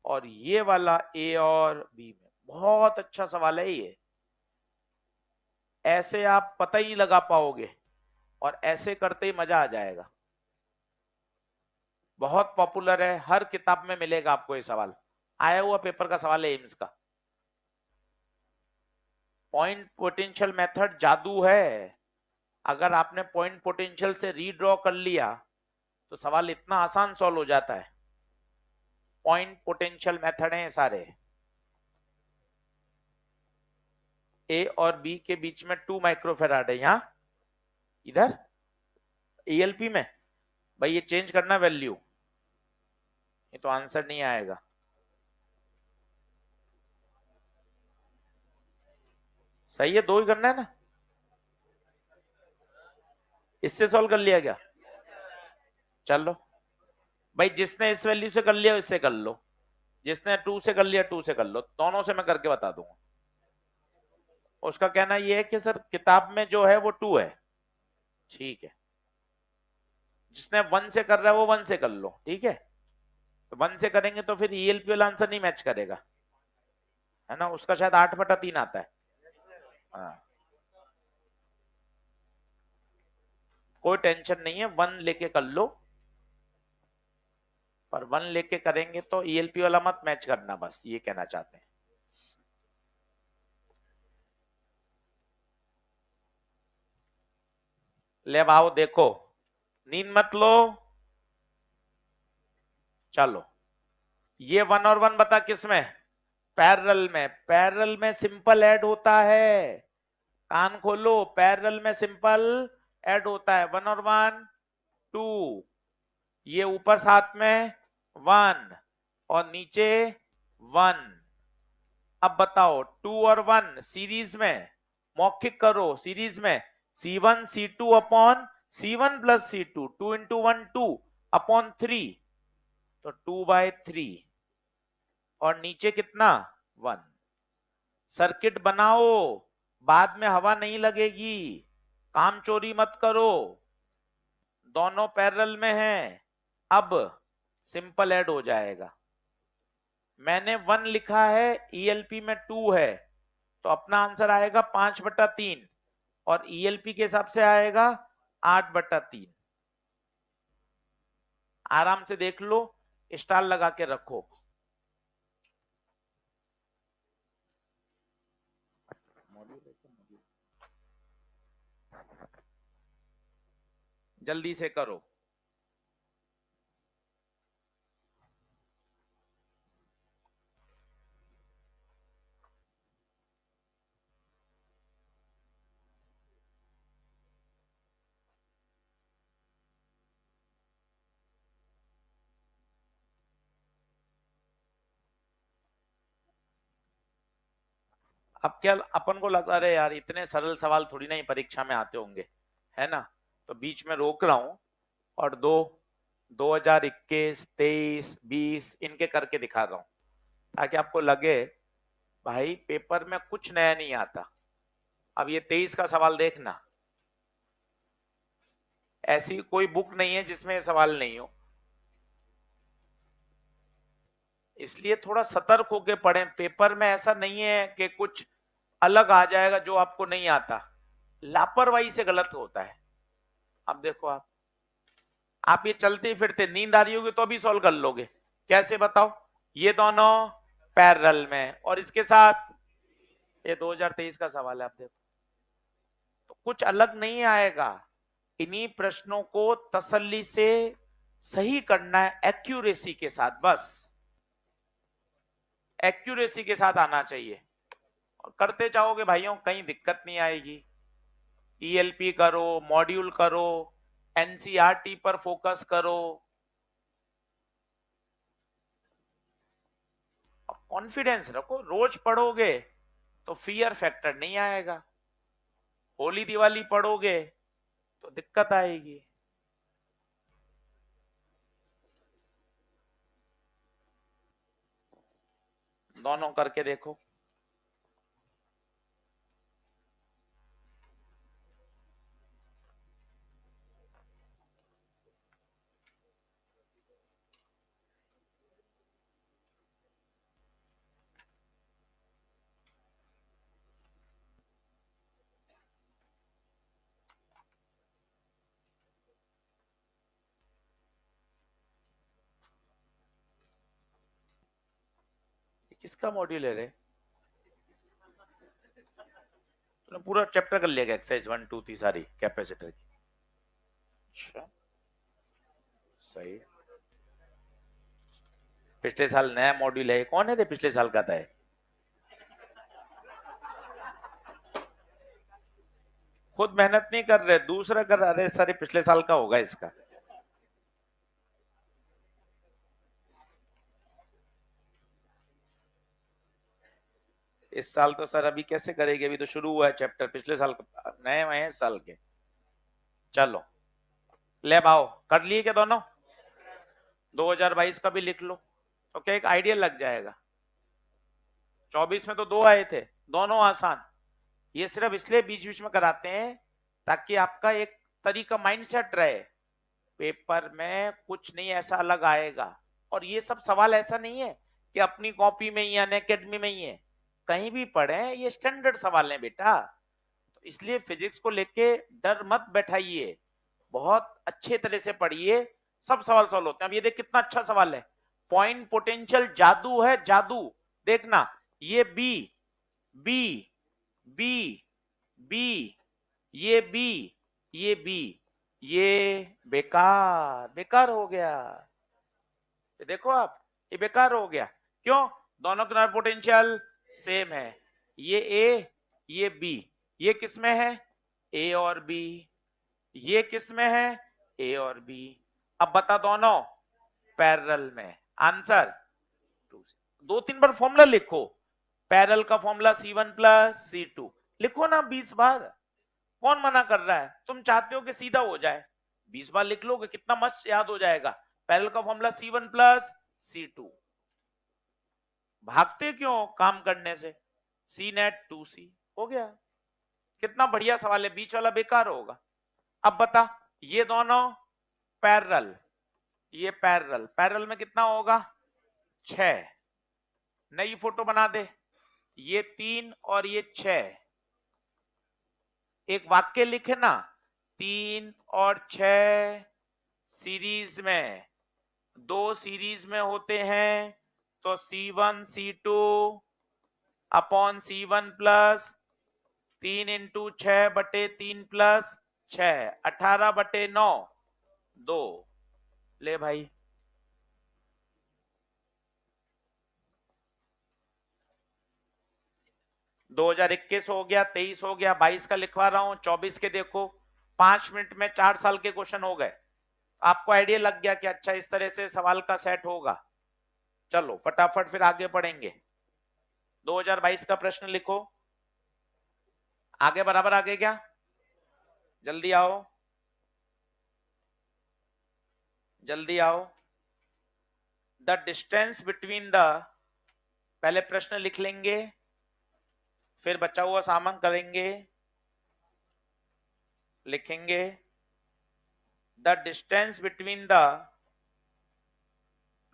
S1: और ये वाला ए और बी में। बहुत अच्छा सवाल है ये, ऐसे आप पता ही नहीं लगा पाओगे और ऐसे करते ही मजा आ जाएगा। बहुत पॉपुलर है, हर किताब में मिलेगा आपको ये सवाल, आया हुआ पेपर का सवाल है एम्स का। पॉइंट पोटेंशियल मेथड जादू है, अगर आपने पॉइंट पोटेंशियल से रीड्रॉ कर लिया तो सवाल इतना आसान सॉल्व हो जाता है। पॉइंट पोटेंशियल मेथड है सारे। ए और बी के बीच में 2 माइक्रोफेराड है, यहां इधर ईएलपी में भाई, ये चेंज करना वैल्यू, ये तो आंसर नहीं आएगा। सही है, 2 ही करना है ना। इससे सॉल्व कर लिया क्या? चलो भाई, जिसने इस वैल्यू से कर लिया इससे कर लो, जिसने 2 से कर लिया 2 से कर लो, दोनों से मैं करके बता दूंगा। उसका कहना यह है कि सर किताब में जो है वो 2 है, ठीक है। जिसने 1 से कर रहा है वो 1 से कर लो, ठीक है। तो 1 से करेंगे तो फिर ईएलपी वाला आंसर नहीं मैच करेगा, है ना, उसका शायद 8/3 आता है। हाँ, कोई टेंशन नहीं है, 1 लेके कर लो, पर 1 लेके करेंगे तो ईएलपी वाला मत मैच करना, बस ये कहना चाहते हैं। ले भाव देखो, नींद मत लो। चलो, ये 1 और 1 बता किस में? पैरेलल में। पैरेलल में सिंपल ऐड होता है, कान खोलो, पैरेलल में सिंपल ऐड होता है। 1 और 1 2, ये ऊपर साथ में 1 और नीचे 1। अब बताओ 2 और 1 सीरीज में, मौखिक करो सीरीज में, C1 C2 upon C1 plus C2, 2 into 1 2 upon 3, तो 2/3, और नीचे कितना? 1। सर्किट बनाओ, बाद में हवा नहीं लगेगी, काम चोरी मत करो, दोनों पैरेलल में हैं। अब सिंपल ऐड हो जाएगा। मैंने 1 लिखा है, ईएलपी में 2 है, तो अपना आंसर आएगा 5/3, और ईएलपी के हिसाब से आएगा 8/3। आराम से देख लो, स्टार लगा के रखो। जल्दी से करो। अब क्या अपन को लगता है यार इतने सरल सवाल थोड़ी ना ही परीक्षा में आते होंगे, है ना, तो बीच में रोक रहा हूं और 2021 23 20 इनके करके दिखा रहा हूं, ताकि आपको लगे भाई पेपर में कुछ नया नहीं आता। अब ये 23 का सवाल देखना, ऐसी कोई बुक नहीं है जिसमें ये सवाल नहीं हो। इसलिए थोड़ा सतर्क होके पढ़ें। पेपर में ऐसा नहीं है कि कुछ अलग आ जाएगा जो आपको नहीं आता, लापरवाही से गलत होता है। अब देखो आप ये चलते फिरते नींद आ रही होगी तो भी सॉल्व कर लोगे, कैसे बताओ? ये दोनों पैरेलल में और इसके साथ, ये 2023 का सवाल है, आप देखो तो कुछ अलग नहीं आएगा। इन्हीं प्रश्नों को तसल्ली से सही करना है, एक्यूरेसी के साथ, बस एक्यूरेसी के साथ आना चाहिए। और करते जाओगे भाइयों, कहीं दिक्कत नहीं आएगी। ईएलपी करो, मॉड्यूल करो, एनसीईआरटी पर फोकस करो, कॉन्फिडेंस रखो। रोज पढ़ोगे तो फियर फैक्टर नहीं आएगा, होली दिवाली पढ़ोगे तो दिक्कत आएगी। दोनों करके देखो। किसका मॉड्यूल है रे? तूने पूरा चैप्टर कर लिया, एक्सरसाइज 1 2 3 सारी कैपेसिटर की? अच्छा, सही। पिछले साल नया मॉड्यूल है, कौन है रे पिछले साल का था? खुद मेहनत नहीं कर रहे, दूसरा कर रहे, सारे पिछले साल का होगा इसका। इस साल तो सर अभी कैसे करेगी, अभी तो शुरू हुआ है चैप्टर, पिछले साल नए हैं इस साल के। चलो ले आओ, कर लिए क्या दोनों? 2022 का भी लिख लो तो क्या एक आइडिया लग जाएगा। 24 में तो दो आए थे, दोनों आसान। ये सिर्फ इसलिए बीच बीच में कराते हैं ताकि आपका एक तरीका माइंडसेट रहे, पेपर में कुछ नहीं ऐसा अलग आएगा। और ये सब सवाल ऐसा नहीं है कि अपनी कॉपी में ही, अनअकैडमी में ही है, कहीं भी पढ़े, ये स्टैंडर्ड सवाल है बेटा। तो इसलिए फिजिक्स को लेके डर मत बैठाइए, बहुत अच्छे तरह से पढ़िए, सब सवाल सॉल्व होते हैं। अब ये देख कितना अच्छा सवाल है, पॉइंट पोटेंशियल जादू है, जादू। देखना, ये बी, बी, बी, बी, ये बी, ये बी, ये बेकार, बेकार हो गया। ये देखो आप, ये बेकार हो गया। क्यों? दोनों किनारे पोटेंशियल सेम है। ये ए, ये बी, ये किस में है? ए और बी। ये किस में है? ए और बी। अब बता, दोनों पैरेलल में। आंसर दो तीन बार फॉर्मूला लिखो, पैरेलल का फॉर्मूला C1 प्लस C2 लिखो ना 20 बार। कौन मना कर रहा है? तुम चाहते हो कि सीधा हो जाए, 20 बार लिख लोगे, कितना मस्त याद हो जाएगा। पैरेलल का फॉर्मूला C1 प्लस C2। भागते क्यों काम करने से? सी नेट 2C हो गया। कितना बढ़िया सवाल है, बीच वाला बेकार होगा। अब बता, ये दोनों पैरेलल, ये पैरेलल, पैरेलल में कितना होगा? 6। नई फोटो बना दे, ये 3 और ये 6। एक वाक्य लिखे ना, 3 और 6 सीरीज में, दो सीरीज में होते हैं, तो C1 C2 upon C1 plus 3 × 6/3 plus 6, 18/9, 2। ले भाई, 2021 हो गया, 23 हो गया, 22 का लिखवा रहा हूं, 24 के देखो, 5 मिनट में 4 साल के क्वेश्चन हो गए। आपको आइडिया लग गया कि अच्छा इस तरह से सवाल का सेट होगा। चलो फटाफट फिर आगे पढ़ेंगे। 2022 का प्रश्न लिखो, आगे बराबर आगे क्या? जल्दी आओ, जल्दी आओ। द डिस्टेंस बिटवीन द, पहले प्रश्न लिख लेंगे, फिर बचा हुआ सामान करेंगे, लिखेंगे the distance between the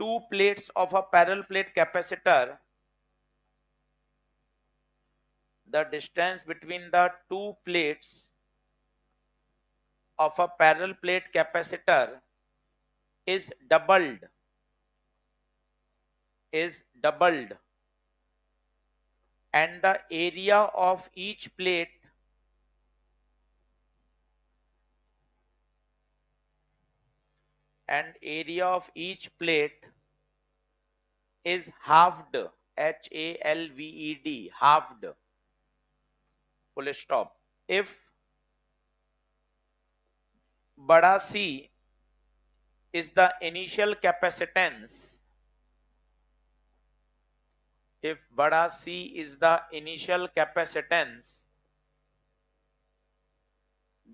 S1: two plates of a parallel plate capacitor, the distance between the two plates of a parallel plate capacitor is doubled, and the area of each plate is halved, HALVED, halved, full stop. If bada C is the initial capacitance,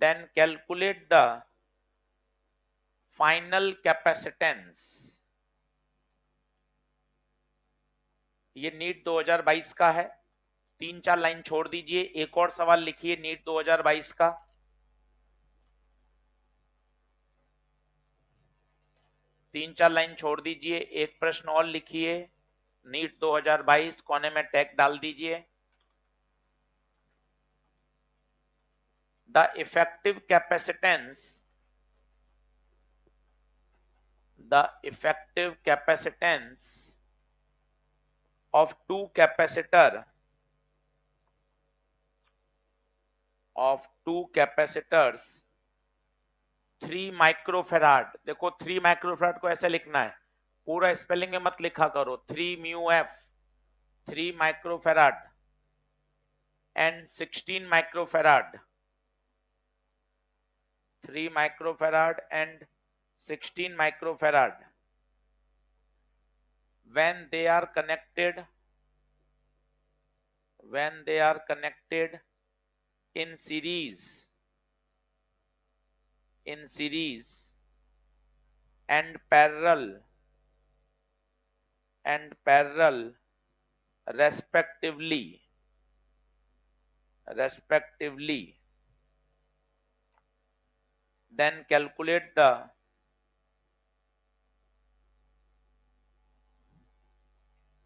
S1: then calculate the final capacitance. ये NEET 2022 का है, 3-4 line छोड़ दीजिए, एक और सवाल लिखिए NEET 2022 का। तीन चार लाइन छोड़ दीजिए, एक प्रश्न और लिखिए नीट 2022, कोने में टैग डाल दीजिए। The effective capacitance of two capacitors 3 microfarad. देखो 3 माइक्रोफेराड को ऐसे लिखना है, पूरा स्पेलिंग में मत लिखा करो, 3 mu F, 3 microfarad and 16 microfarad, 3 microfarad and 16 microfarad when they are connected in series and parallel respectively, then calculate the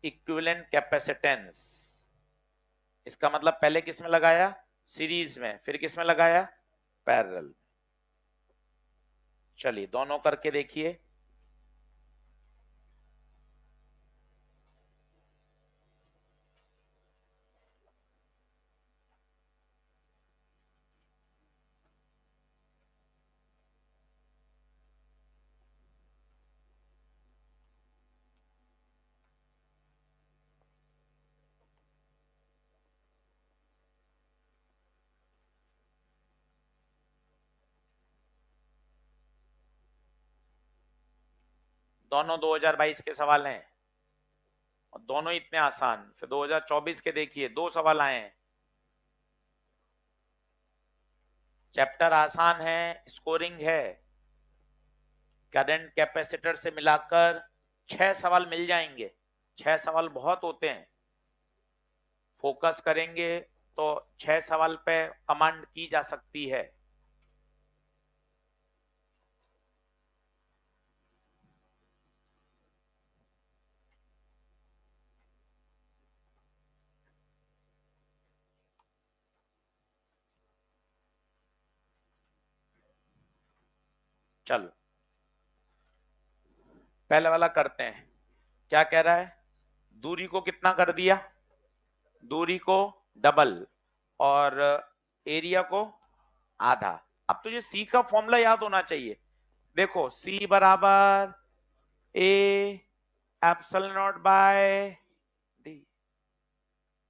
S1: equivalent capacitance. इसका मतलब पहले किस में लगाया, सीरीज में, फिर किस में लगाया, पैरेलल। चलिए दोनों करके देखिए। दोनों 2022 के सवाल हैं और दोनों इतने आसान। फिर 2024 के देखिए, 2 सवाल आए हैं। चैप्टर आसान है, स्कोरिंग है, करंट कैपेसिटर से मिलाकर 6 सवाल मिल जाएंगे। 6 सवाल बहुत होते हैं, फोकस करेंगे तो 6 सवाल पे कमांड की जा सकती है। चलो पहले वाला करते हैं। क्या कह रहा है, दूरी को कितना कर दिया, दूरी को डबल और एरिया को आधा। अब तुझे सी का फॉर्मूला याद होना चाहिए। देखो सी बराबर A epsilon naught by D,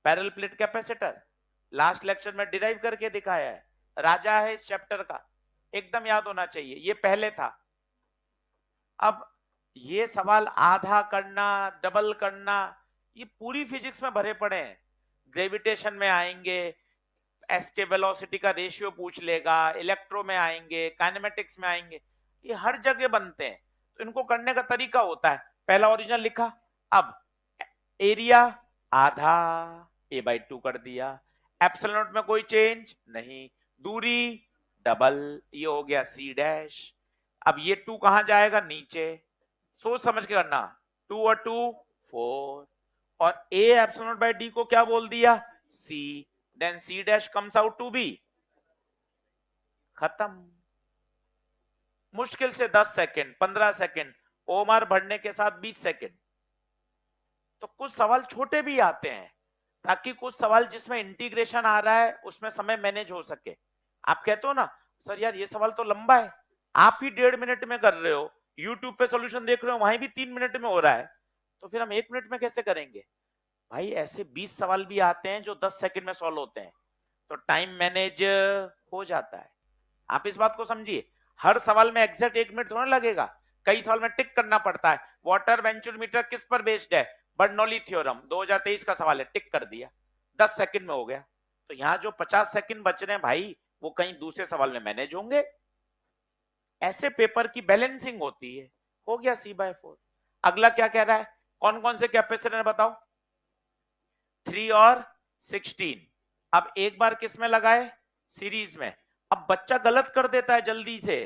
S1: parallel plate capacitor, last lecture में डिराइव करके दिखाया है, राजा है इस चैप्टर का, एकदम याद होना चाहिए। ये पहले था। अब ये सवाल आधा करना, डबल करना, ये पूरी फिजिक्स में भरे पड़े हैं। ग्रेविटेशन में आएंगे, एस के वेलोसिटी का रेशियो पूछ लेगा, इलेक्ट्रो में आएंगे, काइनेमेटिक्स में आएंगे, ये हर जगह बनते हैं। तो इनको करने का तरीका होता है, पहला ओरिजिनल लिखा, अब एरिया आधा a/2 कर दिया, एप्सिलॉन नॉट में कोई चेंज नहीं, दूरी डबल, ये हो गया c डैश। अब ये 2 कहां जाएगा, नीचे। सोच समझ के करना, 2 और 2 4 और a epsilon naught by D को क्या बोल दिया c, then c dash comes out to be, खत्म। मुश्किल से 10 सेकंड 15 सेकंड, ओमआर भरने के साथ 20 सेकंड। तो कुछ सवाल छोटे भी आते हैं ताकि कुछ सवाल जिसमें इंटीग्रेशन आ रहा है उसमें समय मैनेज हो सके। आप कहते हो ना सर यार ये सवाल तो लंबा है, आप ही 1.5 मिनट में कर रहे हो, यूट्यूब पे सॉल्यूशन देख रहे हो वहां भी 3 मिनट में हो रहा है, तो फिर हम 1 मिनट में कैसे करेंगे? भाई ऐसे 20 सवाल भी आते हैं जो 10 सेकंड में सॉल्व होते हैं, तो टाइम मैनेज हो जाता है। आप इस बात को समझिए, हर सवाल में एग्जैक्ट 1 मिनट थोड़ा लगेगा, कई सवाल में टिक करना पड़ता है। वाटर वेंचुरोमीटर किस पर बेस्ड है? बर्नौली थ्योरम, 2023 का सवाल है, टिक कर दिया, 10 सेकंड में हो गया। तो यहाँ जो 50 सेकंड बच रहे हैं भाई, वो कहीं दूसरे सवाल में मैनेज होंगे। ऐसे पेपर की बैलेंसिंग होती है। हो गया C/4। अगला क्या कह रहा है, कौन कौन से कैपेसिटर है बताओ? 3 और 16। अब एक बार किस में लगाए? सीरीज में। अब बच्चा गलत कर देता है जल्दी से,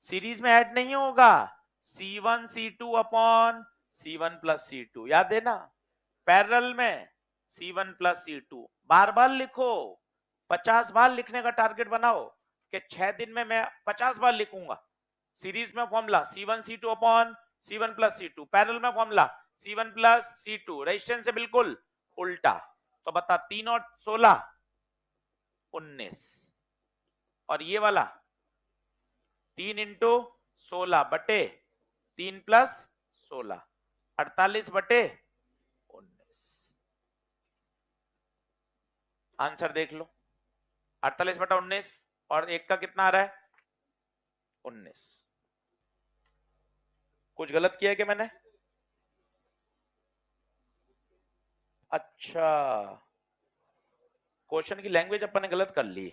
S1: सीरीज में ऐड नहीं होगा, C1 C2 upon C1 plus C2, याद है ना? पैरेलल में C1 प्लस C2, बार बार लिखो, 50 बार लिखने का टारगेट बनाओ कि 6 दिन में मैं 50 बार लिखूंगा। सीरीज में formula C1 C2 upon C1 plus C2, parallel में formula C1 plus C2, resistance से बिल्कुल उल्टा। तो बता 3 और 16 19, और ये वाला 3 इंटू 16 बटे 3 प्लस 16, 48 बटे 19। आंसर देख लो, 48 बटा 19, और एक का कितना आ रहा है? 19। कुछ गलत किया है क्या मैंने? अच्छा, क्वेश्चन की लैंग्वेज अपन ने गलत कर ली,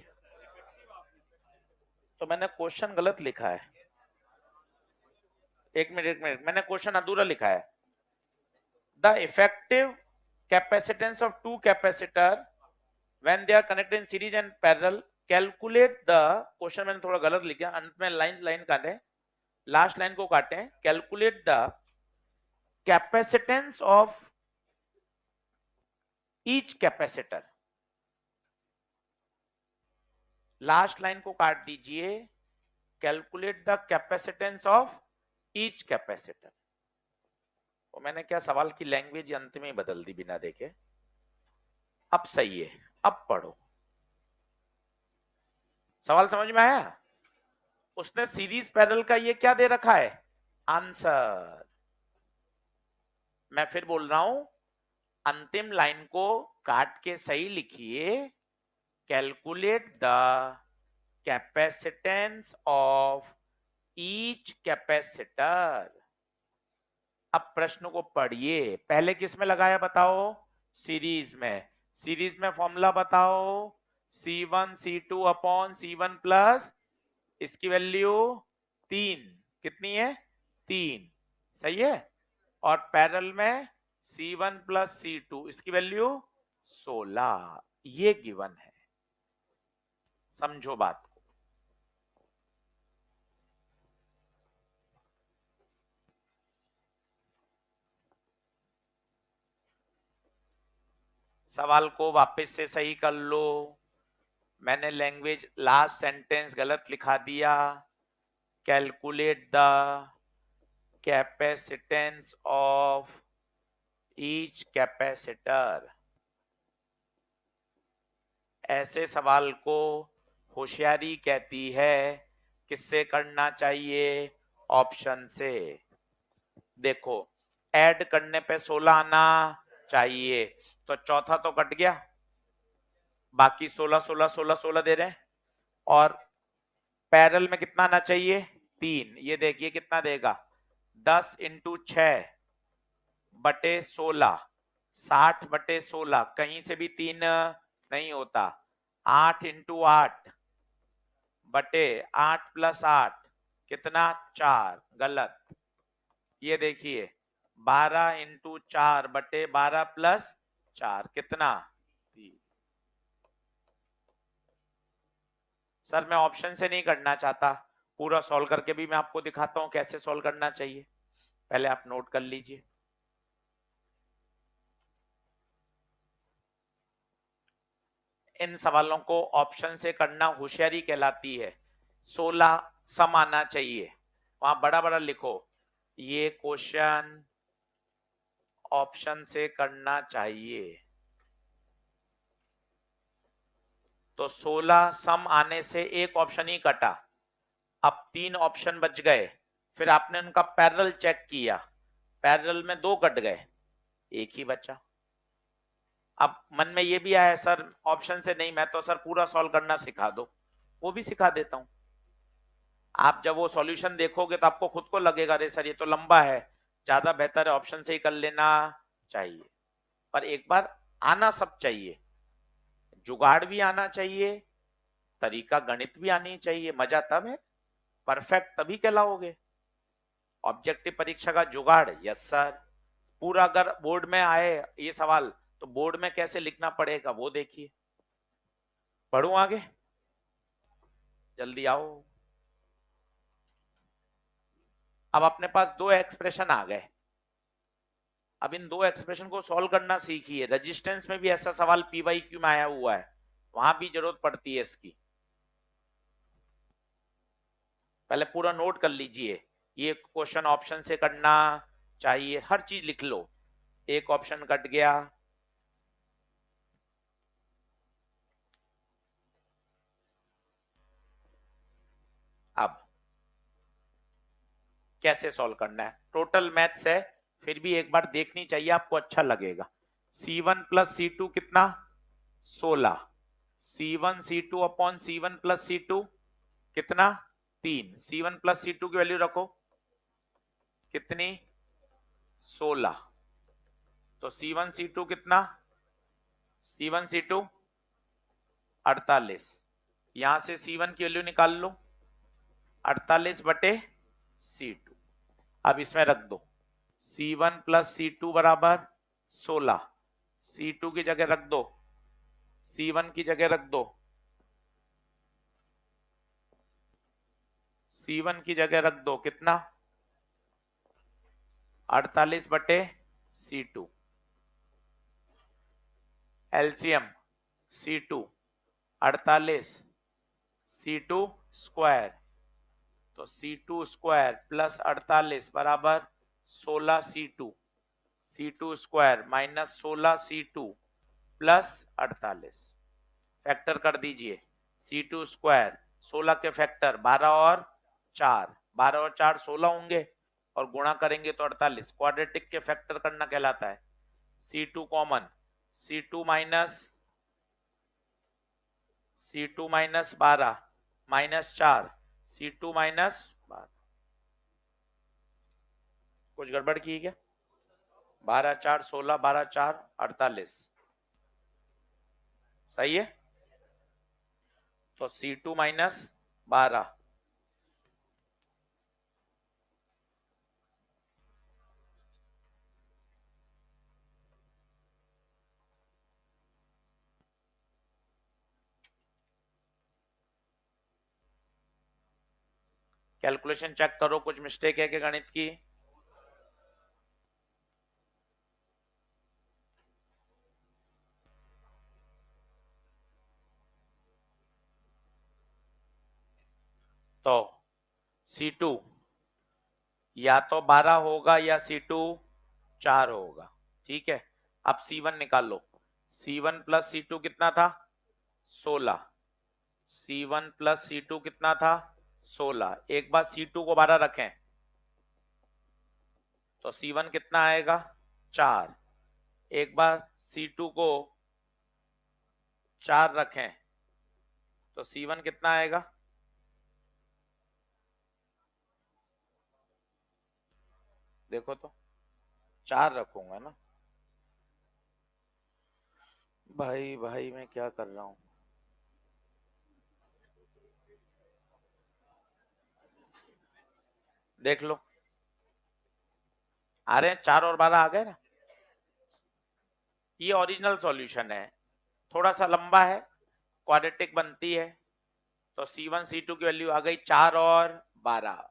S1: तो मैंने क्वेश्चन गलत लिखा है। एक मिनट, मैंने क्वेश्चन अधूरा लिखा है। The effective capacitance of two capacitor when they are connected in series and parallel, calculate the, question मैंने थोड़ा गलत लिखा, अंत में लाइन काटे, लास्ट लाइन को काटे, calculate the capacitance of each capacitor, last line को काट दीजिए, calculate the capacitance of each capacitor. तो मैंने क्या सवाल की लैंग्वेज अंत में बदल दी बिना देखे। अब सही है, अब पढ़ो, सवाल समझ में आया? उसने सीरीज पैरेलल का ये क्या दे रखा है? आंसर। मैं फिर बोल रहा हूं, अंतिम लाइन को काट के सही लिखिए, calculate the capacitance of each capacitor. अब प्रश्न को पढ़िए, पहले किस में लगाया बताओ? सीरीज में। सीरीज में फॉर्मूला बताओ, C1 C2 upon C1 plus, इसकी वैल्यू 3, कितनी है? 3, सही है। और पैरेलल में C1 प्लस C2, इसकी वैल्यू 16, ये गिवन है, समझो बात को। सवाल को वापस से सही कर लो, मैंने लैंग्वेज लास्ट सेंटेंस गलत लिखा दिया, calculate the capacitance of each capacitor. ऐसे सवाल को होशियारी कहती है। किससे करना चाहिए? ऑप्शन से। देखो, ऐड करने पे 16 आना चाहिए, तो चौथा तो कट गया, बाकी 16 16 16 16 दे रहे हैं। और पैरेलल में कितना आना चाहिए? 3, ये देखिए कितना देगा, 10 इंटू 6 बटे 16, 60 बटे 16, कहीं से भी 3 नहीं होता, 8 इंटू 8 बटे 8 प्लस 8, कितना? 4, गलत। ये देखिए 12 इंटू 4 बटे 12 प्लस 4, कितना? 3। सर मैं ऑप्शन से नहीं करना चाहता, पूरा सॉल्व करके भी मैं आपको दिखाता हूं कैसे सॉल्व करना चाहिए, पहले आप नोट कर लीजिए। इन सवालों को ऑप्शन से करना होशियारी कहलाती है। 16 सम आना चाहिए, वहां बड़ा बड़ा लिखो, ये क्वेश्चन ऑप्शन से करना चाहिए। तो 16 सम आने से एक ऑप्शन ही कटा, अब 3 ऑप्शन बच गए। फिर आपने उनका पैरेलल चेक किया, पैरेलल में 2 कट गए, एक ही बचा। अब मन में ये भी आया सर ऑप्शन से नहीं, मैं तो सर पूरा सॉल्व करना सिखा दो, वो भी सिखा देता हूं। आप जब वो सॉल्यूशन देखोगे तो आपको खुद को लगेगा अरे सर ये तो लंबा है, ज्यादा बेहतर है ऑप्शन से ही कर लेना चाहिए। पर एक बार आना सब चाहिए, जुगाड़ भी आना चाहिए, तरीका गणित भी आनी चाहिए, मजा तब है, परफेक्ट तभी कहलाओगे। ऑब्जेक्टिव परीक्षा का जुगाड़, यस सर। पूरा अगर बोर्ड में आए ये सवाल तो बोर्ड में कैसे लिखना पड़ेगा वो देखिए। पढ़ूं आगे, जल्दी आओ। अब अपने पास 2 एक्सप्रेशन आ गए, अब इन 2 एक्सप्रेशन को सॉल्व करना सीखिए। रेजिस्टेंस में भी ऐसा सवाल पीवाईक्यू में आया हुआ है, वहां भी जरूरत पड़ती है इसकी, पहले पूरा नोट कर लीजिए। ये क्वेश्चन ऑप्शन से करना चाहिए, हर चीज लिख लो। एक ऑप्शन कट गया, अब कैसे सॉल्व करना है, टोटल मैथ्स है, फिर भी एक बार देखनी चाहिए, आपको अच्छा लगेगा। C1 प्लस C2 कितना, 16। C1 C2 upon C1 plus C2 कितना, 3। C1 प्लस C2 की वैल्यू रखो कितनी, 16। तो C1 C2 कितना, C1 C2 48। यहां से C1 की वैल्यू निकाल लो, 48 बटे C2। अब इसमें रख दो, C1 प्लस C2 बराबर 16, C2 की जगह रख दो, C1 की जगह रख दो, C1 की जगह रख दो कितना, 48 बटे C2। LCM C2 48, C2 square, तो C2 स्क्वायर प्लस 48 बराबर 16 C2, C2 square minus 16 C2 plus 48। Factor कर दीजिए, C2 स्क्वायर 16 के फैक्टर 12 और 4, 12 और 4 16 होंगे, और गुणा करेंगे तो 48। क्वाड्रेटिक के फैक्टर करना कहलाता है। C2 common, C2 minus 12 minus 4, C2 minus 12। कुछ गड़बड़ की क्या, 12 4 16, 12 4 48, सही है। तो C2 माइनस 12, कैलकुलेशन चेक करो, कुछ मिस्टेक है क्या गणित की। तो C2 या तो 12 होगा या C2 4 होगा, ठीक है। अब C1 निकाल लो, C1 प्लस C2 कितना था, 16। C1 प्लस C2 कितना था, 16। एक बार C2 को 12 रखें तो C1 कितना आएगा, 4। एक बार C2 को 4 रखें तो C1 कितना आएगा, देखो तो 4 रखूंगा ना, भाई भाई मैं क्या कर रहा हूं। देख लो आ रहे हैं, 4 और 12 आ गए ना। ये ओरिजिनल सॉल्यूशन है, थोड़ा सा लंबा है, क्वाड्रेटिक बनती है। तो C1 C2 की वैल्यू आ गई 4 और 12।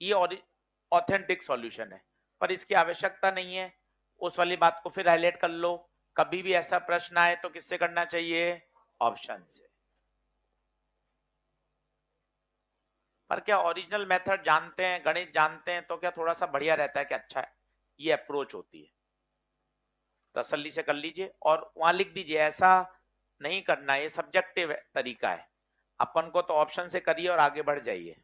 S1: ये ऑथेंटिक सॉल्यूशन है, पर इसकी आवश्यकता नहीं है। उस वाली बात को फिर हाईलाइट कर लो, कभी भी ऐसा प्रश्न आए तो किससे करना चाहिए? ऑप्शन से। पर क्या ओरिजिनल मेथड जानते हैं, गणित जानते हैं तो क्या थोड़ा सा बढ़िया रहता है कि अच्छा है, ये अप्रोच होती है। तसल्ली से कर लीजिए और वहां लिख दीजिए ऐसा नहीं करना, ये सब्जेक्टिव तरीका है, अपन को तो ऑप्शन से करिए और आगे बढ़ जाइए।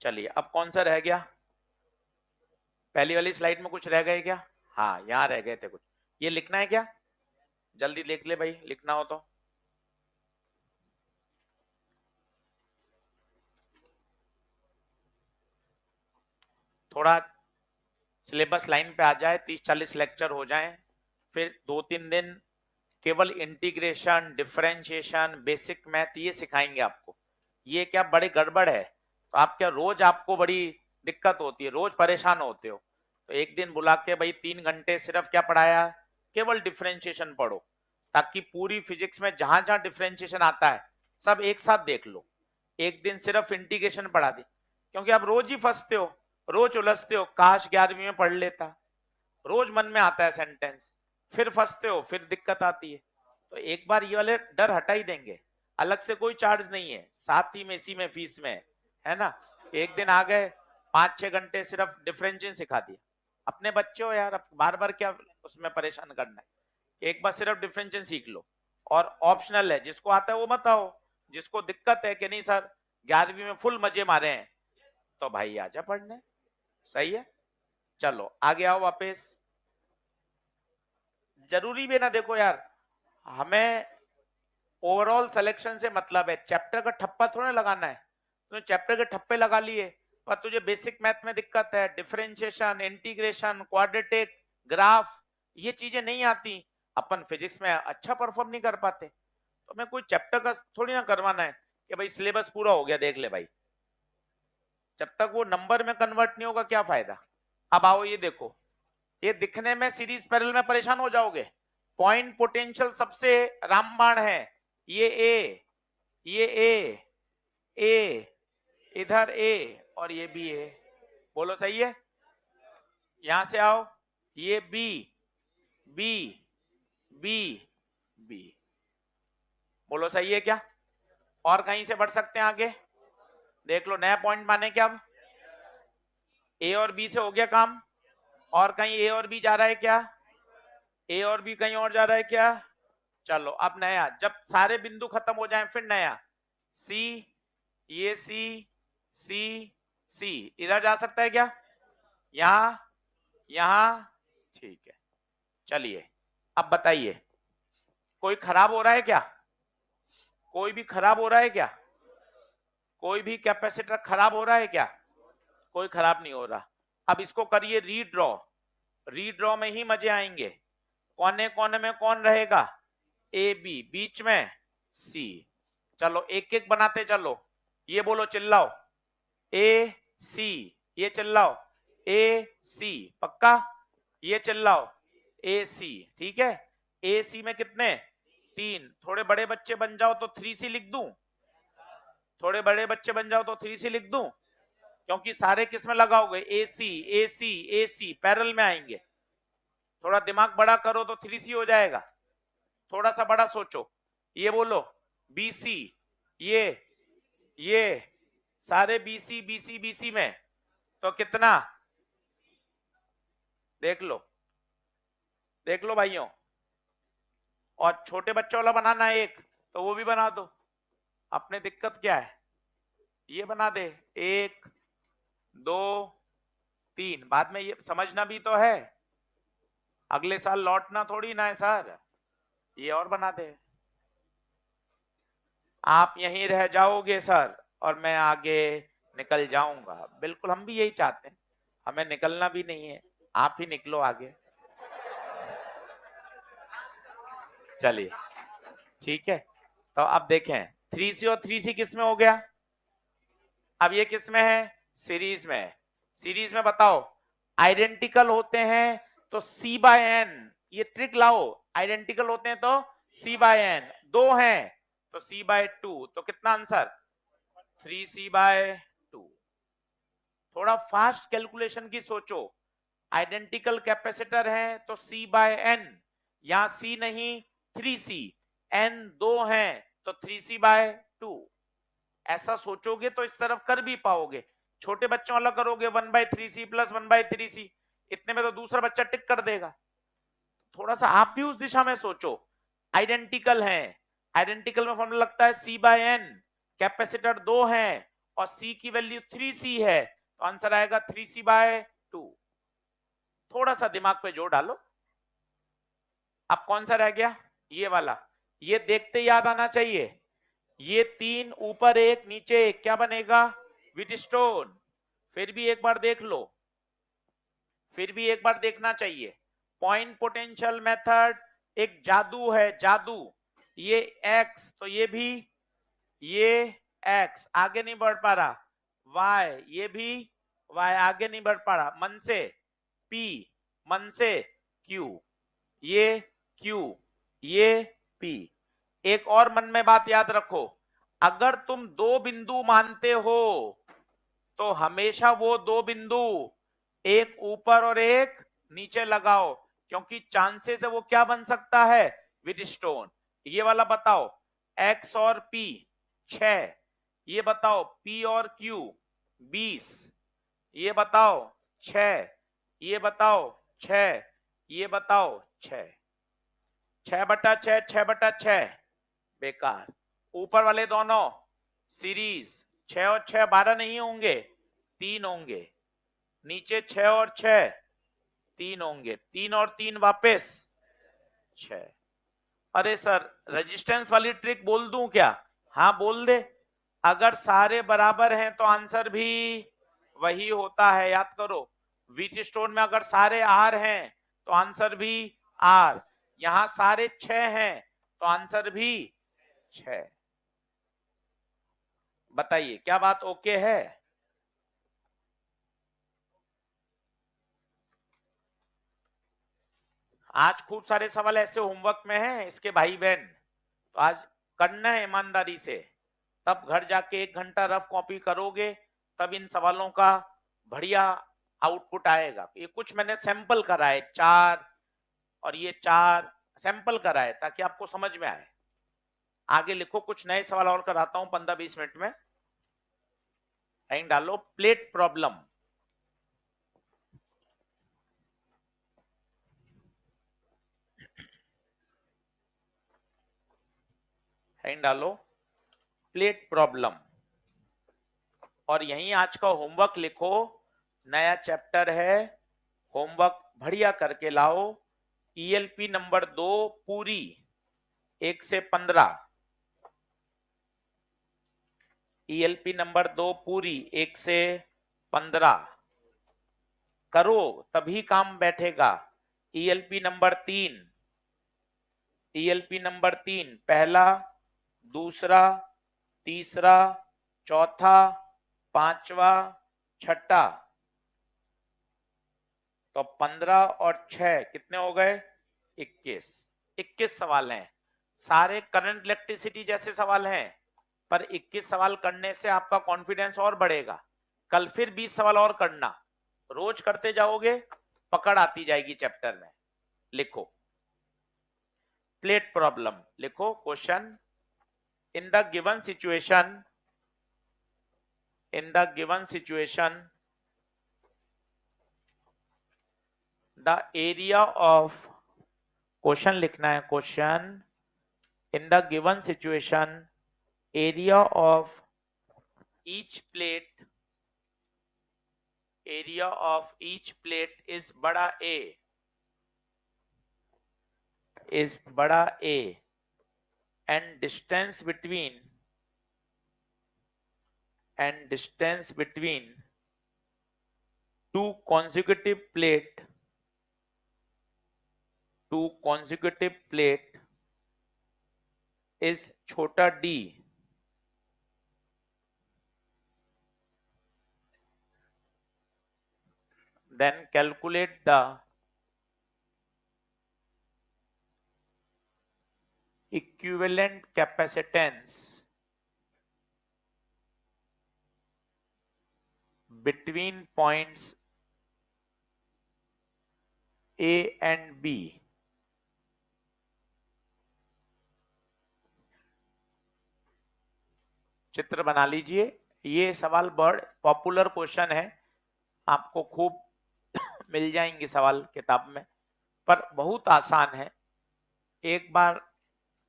S1: चलिए अब कौन सा रह गया? पहली वाली स्लाइड में कुछ रह गए क्या? हाँ यहाँ रह गए थे कुछ, ये लिखना है क्या? जल्दी लिख ले भाई, लिखना हो तो। थोड़ा सिलेबस लाइन पे आ जाए, 30-40 लेक्चर हो जाएं, फिर 2-3 दिन केवल इंटीग्रेशन, डिफरेंशिएशन, बेसिक मैथ ये सिखाएंगे आपको। ये क्या बड़े गड़बड़ है, तो आप क्या रोज आपको बड़ी दिक्कत होती है, रोज परेशान होते हो, तो एक दिन बुला के भाई 3 घंटे सिर्फ क्या पढ़ाया, केवल डिफरेंशिएशन पढ़ो, ताकि पूरी फिजिक्स में जहां जहां डिफरेंशिएशन आता है सब एक साथ देख लो। एक दिन सिर्फ इंटीग्रेशन पढ़ा दी, क्योंकि आप रोज ही फंसते हो, रोज उलझते हो, काश 11वीं में पढ़ लेता, रोज मन में आता है सेंटेंस, फिर फंसते हो, फिर दिक्कत आती है। तो एक बार ये वाले डर हटा ही देंगे, अलग से कोई चार्ज नहीं है, साथ ही में इसी में फीस में है ना। एक दिन आ गए, 5-6 घंटे सिर्फ डिफरेंशिएशन सिखा दिया, अपने बच्चे हो यार, अब बार बार क्या उसमें परेशान करना है, एक बार सिर्फ डिफरेंशिएशन सीख लो। और ऑप्शनल है, जिसको आता है वो मत आओ, जिसको दिक्कत है कि नहीं सर 11वीं में फुल मजे मारे हैं, तो भाई आजा पढ़ने, सही है। चलो आगे आओ वापस। जरूरी भी ना, देखो यार हमें ओवरऑल सिलेक्शन से मतलब है, चैप्टर का ठप्पा थोड़ा लगाना है, तो चैप्टर के ठप्पे लगा लिए, पर तुझे बेसिक मैथ में दिक्कत है, डिफरेंशिएशन, इंटीग्रेशन, क्वाड्रेटिक, ग्राफ, ये चीजें नहीं आती, अपन फिजिक्स में अच्छा परफॉर्म नहीं कर पाते, तो मैं कोई चैप्टर का थोड़ी ना करवाना है कि भाई सिलेबस पूरा हो गया देख ले भाई, जब तक वो नंबर में कन्वर्ट नहीं होगा क्या फायदा। अब आओ ये देखो, ये दिखने में सीरीज पैरेलल में परेशान हो जाओगे, पॉइंट पोटेंशियल सबसे रामबाण है, ये ए, ये ए, इधर ए, और ये बी ए, बोलो सही है। यहां से आओ, ये बी, बी, बी, बी, बोलो सही है क्या? और कहीं से बढ़ सकते हैं आगे, देख लो नया पॉइंट माने क्या, अब ए और बी से हो गया काम, और कहीं ए और बी जा रहा है क्या? ए और बी कहीं और जा रहा है क्या? चलो अब नया, जब सारे बिंदु खत्म हो जाएं फिर नया, सी, ये सी, सी, सी, इधर जा सकता है क्या? यहां, यहां, ठीक है। चलिए अब बताइए, कोई खराब हो रहा है क्या? कोई भी खराब हो रहा है क्या? कोई भी कैपेसिटर खराब हो रहा है क्या? कोई खराब नहीं हो रहा। अब इसको करिए रीड्रॉ, रीड्रॉ में ही मजे आएंगे। कोने कोने में कौन रहेगा? ए बी, बीच में सी। चलो एक एक बनाते चलो, ये बोलो चिल्लाओ, ए सी, ये चिल्लाओ ए सी, पक्का, ये चिल्लाओ ए सी, ठीक है। ए सी में कितने? 3, थोड़े बड़े बच्चे बन जाओ तो 3C लिख दूं, थोड़े बड़े बच्चे बन जाओ तो 3C लिख दूं, क्योंकि सारे किस में लगाओगे? ए सी, ए सी, ए सी, पैरेलल में आएंगे। थोड़ा दिमाग बड़ा करो तो 3C हो जाएगा, थोड़ा सा बड़ा सोचो, ये बोलो बी सी, ये सारे बीसी बीसी बीसी में, तो कितना? देख लो, देख लो भाइयों, और छोटे बच्चों वाला बनाना है एक, तो वो भी बना दो, अपने दिक्कत क्या है, ये बना दे 1 2 3, बाद में ये समझना भी तो है, अगले साल लौटना थोड़ी ना है सर, ये और बना दे, आप यहीं रह जाओगे सर और मैं आगे निकल जाऊंगा, बिल्कुल हम भी यही चाहते हैं, हमें निकलना भी नहीं है, आप ही निकलो आगे। चलिए ठीक है, तो अब देखें 3C और 3C किस में हो गया? अब ये किस में है? सीरीज में है। सीरीज में बताओ, आइडेंटिकल होते हैं तो C बाय एन, ये ट्रिक लाओ, आइडेंटिकल होते हैं तो C बाय एन, 2 हैं तो C बाय 2, तो कितना आंसर? 3C bye 2। थोड़ा फास्ट कैलकुलेशन की सोचो, आइडेंटिकल कैपेसिटर है तो C बाय एन, यहां C नहीं 3C, N 2 है तो 3C बाय 2। ऐसा सोचोगे तो इस तरफ कर भी पाओगे। छोटे बच्चों वाला करोगे 1/3C प्लस 1/3C, इतने में तो दूसरा बच्चा टिक कर देगा। थोड़ा सा आप भी उस दिशा में सोचो। आइडेंटिकल है, आइडेंटिकल में फॉर्मूला लगता है C बाय एन, कैपेसिटर 2 है और C की वैल्यू 3C है, तो आंसर आएगा 3C बाय 2। थोड़ा सा दिमाग पे जोर डालो। अब कौन सा रह गया? ये वाला। ये देखते याद आना चाहिए, ये 3 ऊपर 1 नीचे 1 क्या बनेगा? व्हीटस्टोन। फिर भी एक बार देख लो, फिर भी एक बार देखना चाहिए। पॉइंट पोटेंशियल मेथड एक जादू है, जादू। ये x तो ये भी, ये x आगे नहीं बढ़ पा रहा, y ये भी y आगे नहीं बढ़ पा रहा, मन से p, मन से q, ये q, ये p। एक और मन में बात याद रखो, अगर तुम दो बिंदु मानते हो तो हमेशा वो दो बिंदु एक ऊपर और एक नीचे लगाओ, क्योंकि चांसेस है वो क्या बन सकता है? व्हीटस्टोन। ये वाला बताओ, x और p 6, ये बताओ p और q 20, ये बताओ 6, ये बताओ 6, ये बताओ 6, 6/6 6/6 बेकार। ऊपर वाले दोनों सीरीज 6 और 6 12 नहीं होंगे, 3 होंगे। नीचे 6 और 6 3 होंगे, 3 और 3 वापस 6। अरे सर रेजिस्टेंस वाली ट्रिक बोल दूं क्या? हाँ बोल दे। अगर सारे बराबर हैं तो आंसर भी वही होता है, याद करो। व्हीटस्टोन में अगर सारे आर हैं तो आंसर भी आर, यहां सारे 6 हैं तो आंसर भी 6। बताइए क्या बात ओके है? आज खूब सारे सवाल ऐसे होमवर्क में हैं इसके भाई बहन, तो आज करना है ईमानदारी से, तब घर जाके 1 घंटा रफ कॉपी करोगे, तब इन सवालों का बढ़िया आउटपुट आएगा। ये कुछ मैंने सैंपल कराए 4 और ये 4 सैंपल कराए ताकि आपको समझ में आए। आगे लिखो, कुछ नए सवाल और कराता हूं 15-20 मिनट में। टाइम डालो, प्लेट प्रॉब्लम। टाइम डालो, प्लेट प्रॉब्लम। और यहीं आज का होमवर्क लिखो, नया चैप्टर है, होमवर्क बढ़िया करके लाओ। ईएलपी नंबर 2 पूरी 1 से 15, ईएलपी नंबर 2 पूरी 1 से 15 करो, तभी काम बैठेगा। ईएलपी नंबर 3, ईएलपी नंबर 3 पहला, दूसरा, तीसरा, चौथा, पांचवा, छठा, तो 15 और 6 कितने हो गए? 21। 21 सवाल हैं, सारे करंट इलेक्ट्रिसिटी जैसे सवाल हैं, पर 21 सवाल करने से आपका कॉन्फिडेंस और बढ़ेगा। कल फिर 20 सवाल और करना, रोज करते जाओगे, पकड़ आती जाएगी चैप्टर में। लिखो प्लेट प्रॉब्लम, लिखो question, in the given situation, in the given situation the area of, question लिखना है, question, in the given situation area of each plate, area of each plate is बड़ा ए, is बड़ा A and distance between two consecutive plate is छोटा d, then calculate the equivalent capacitance between points A and B, चित्र बना लीजिए। ये सवाल बहुत popular question है, आपको खूब मिल जाएंगे सवाल किताब में, पर बहुत आसान है। एक बार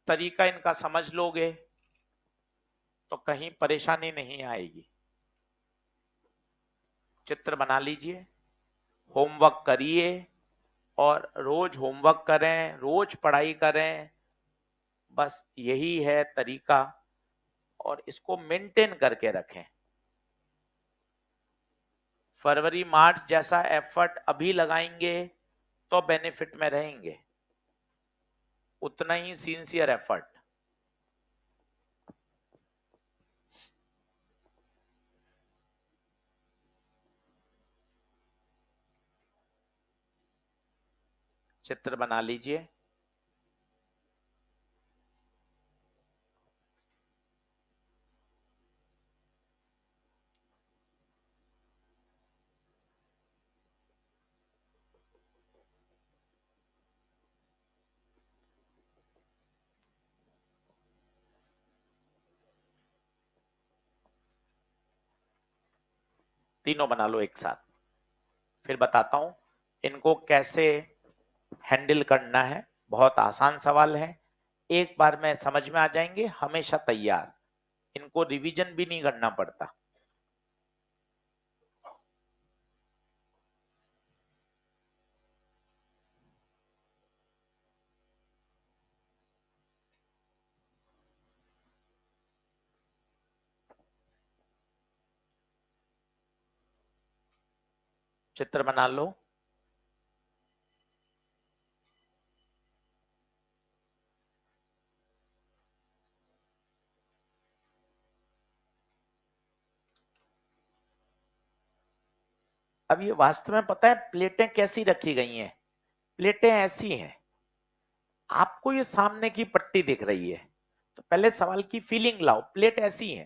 S1: तरीका इनका समझ लोगे तो कहीं परेशानी नहीं आएगी। चित्र बना लीजिए, होमवर्क करिए, और रोज होमवर्क करें, रोज पढ़ाई करें, बस यही है तरीका, और इसको मेंटेन करके रखें। फरवरी मार्च जैसा एफर्ट अभी लगाएंगे तो बेनिफिट में रहेंगे, उतना ही सिंसियर एफर्ट। चित्र बना लीजिए। तीनों बना लो एक साथ, फिर बताता हूं इनको कैसे हैंडल करना है। बहुत आसान सवाल है, एक बार में समझ में आ जाएंगे, हमेशा तैयार, इनको रिवीजन भी नहीं करना पड़ता। चित्र बना लो। अब ये वास्तव में पता है प्लेटें कैसी रखी गई हैं? प्लेटें ऐसी हैं, आपको ये सामने की पट्टी दिख रही है, तो पहले सवाल की फीलिंग लाओ। प्लेट ऐसी है,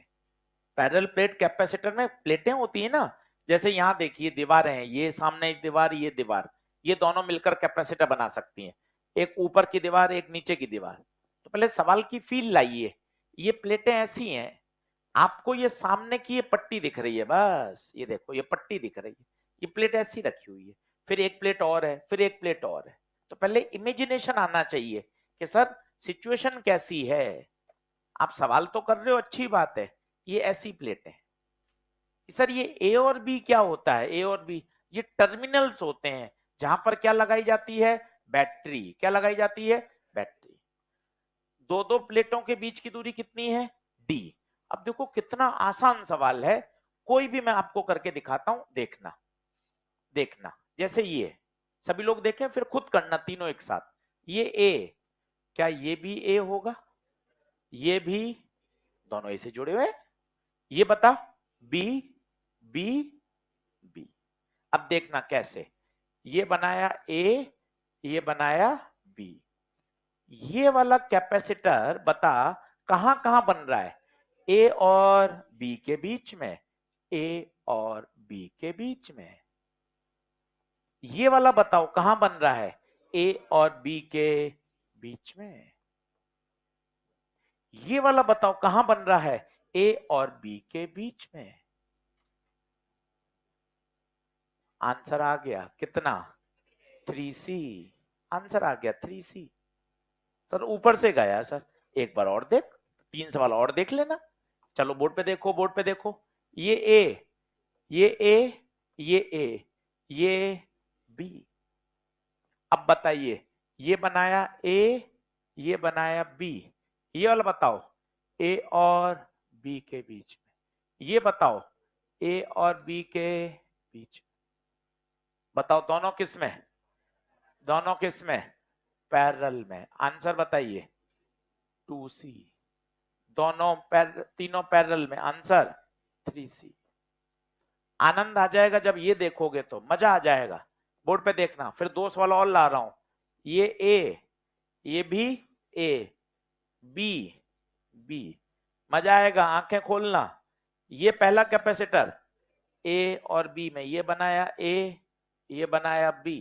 S1: पैरेलल प्लेट कैपेसिटर में प्लेटें होती है ना, जैसे यहां देखिए दीवारें हैं, ये सामने एक दीवार, ये दीवार, ये दोनों मिलकर कैपेसिटर बना सकती हैं, एक ऊपर की दीवार, एक नीचे की दीवार। तो पहले सवाल की फील लाइए, ये प्लेटें ऐसी हैं, आपको ये सामने की ये पट्टी दिख रही है, बस ये देखो ये पट्टी दिख रही है, ये प्लेट ऐसी रखी हुई है, फिर एक प्लेट और है, फिर एक प्लेट और है। तो पहले इमेजिनेशन आना चाहिए कि सर सिचुएशन कैसी है। आप सवाल तो कर रहे हो, अच्छी बात है, ये ऐसी प्लेट है। सर ये ए और बी क्या होता है? ए और बी ये टर्मिनल्स होते हैं, जहां पर क्या लगाई जाती है? बैटरी। क्या लगाई जाती है? बैटरी। दो दो प्लेटों के बीच की दूरी कितनी है? डी। अब देखो कितना आसान सवाल है, कोई भी मैं आपको करके दिखाता हूं, देखना देखना। जैसे ये सभी लोग देखें, फिर खुद करना तीनों एक साथ। ये ए, क्या ये भी ए होगा? ये भी, दोनों ए से जुड़े हुए। ये बता, बी, बी, बी। अब देखना कैसे, ये बनाया ए, ये बनाया बी। ये वाला कैपेसिटर बता कहां कहां बन रहा है? ए और बी के बीच में, ए और बी के बीच में। ये वाला बताओ कहां बन रहा है? ए और बी के बीच में। ये वाला बताओ कहां बन रहा है? ए और बी के बीच में। आंसर आ गया कितना? 3C। आंसर आ गया 3C। सर ऊपर से गया सर, एक बार और देख, 3 सवाल और देख लेना। चलो बोर्ड पे देखो, बोर्ड पे देखो, ये ए, ये ए, ये ए, ये बी। अब बताइए, ये बनाया ए, ये बनाया बी, ये वाला बताओ ए और बी के बीच में। ये बताओ ए और बी के बीच में। बताओ दोनों किस में? दोनों किस में? पैरेलल में। आंसर बताइए 2C। दोनों तीनों पैरेलल में, आंसर 3C। आनंद आ जाएगा जब ये देखोगे, तो मजा आ जाएगा। बोर्ड पे देखना, फिर 2 सवाल और ला रहा हूं। ये ए, ये भी ए, बी, बी। मजा आएगा, आंखें खोलना। ये पहला कैपेसिटर ए और बी में, ये बनाया ए, ये बनाया बी।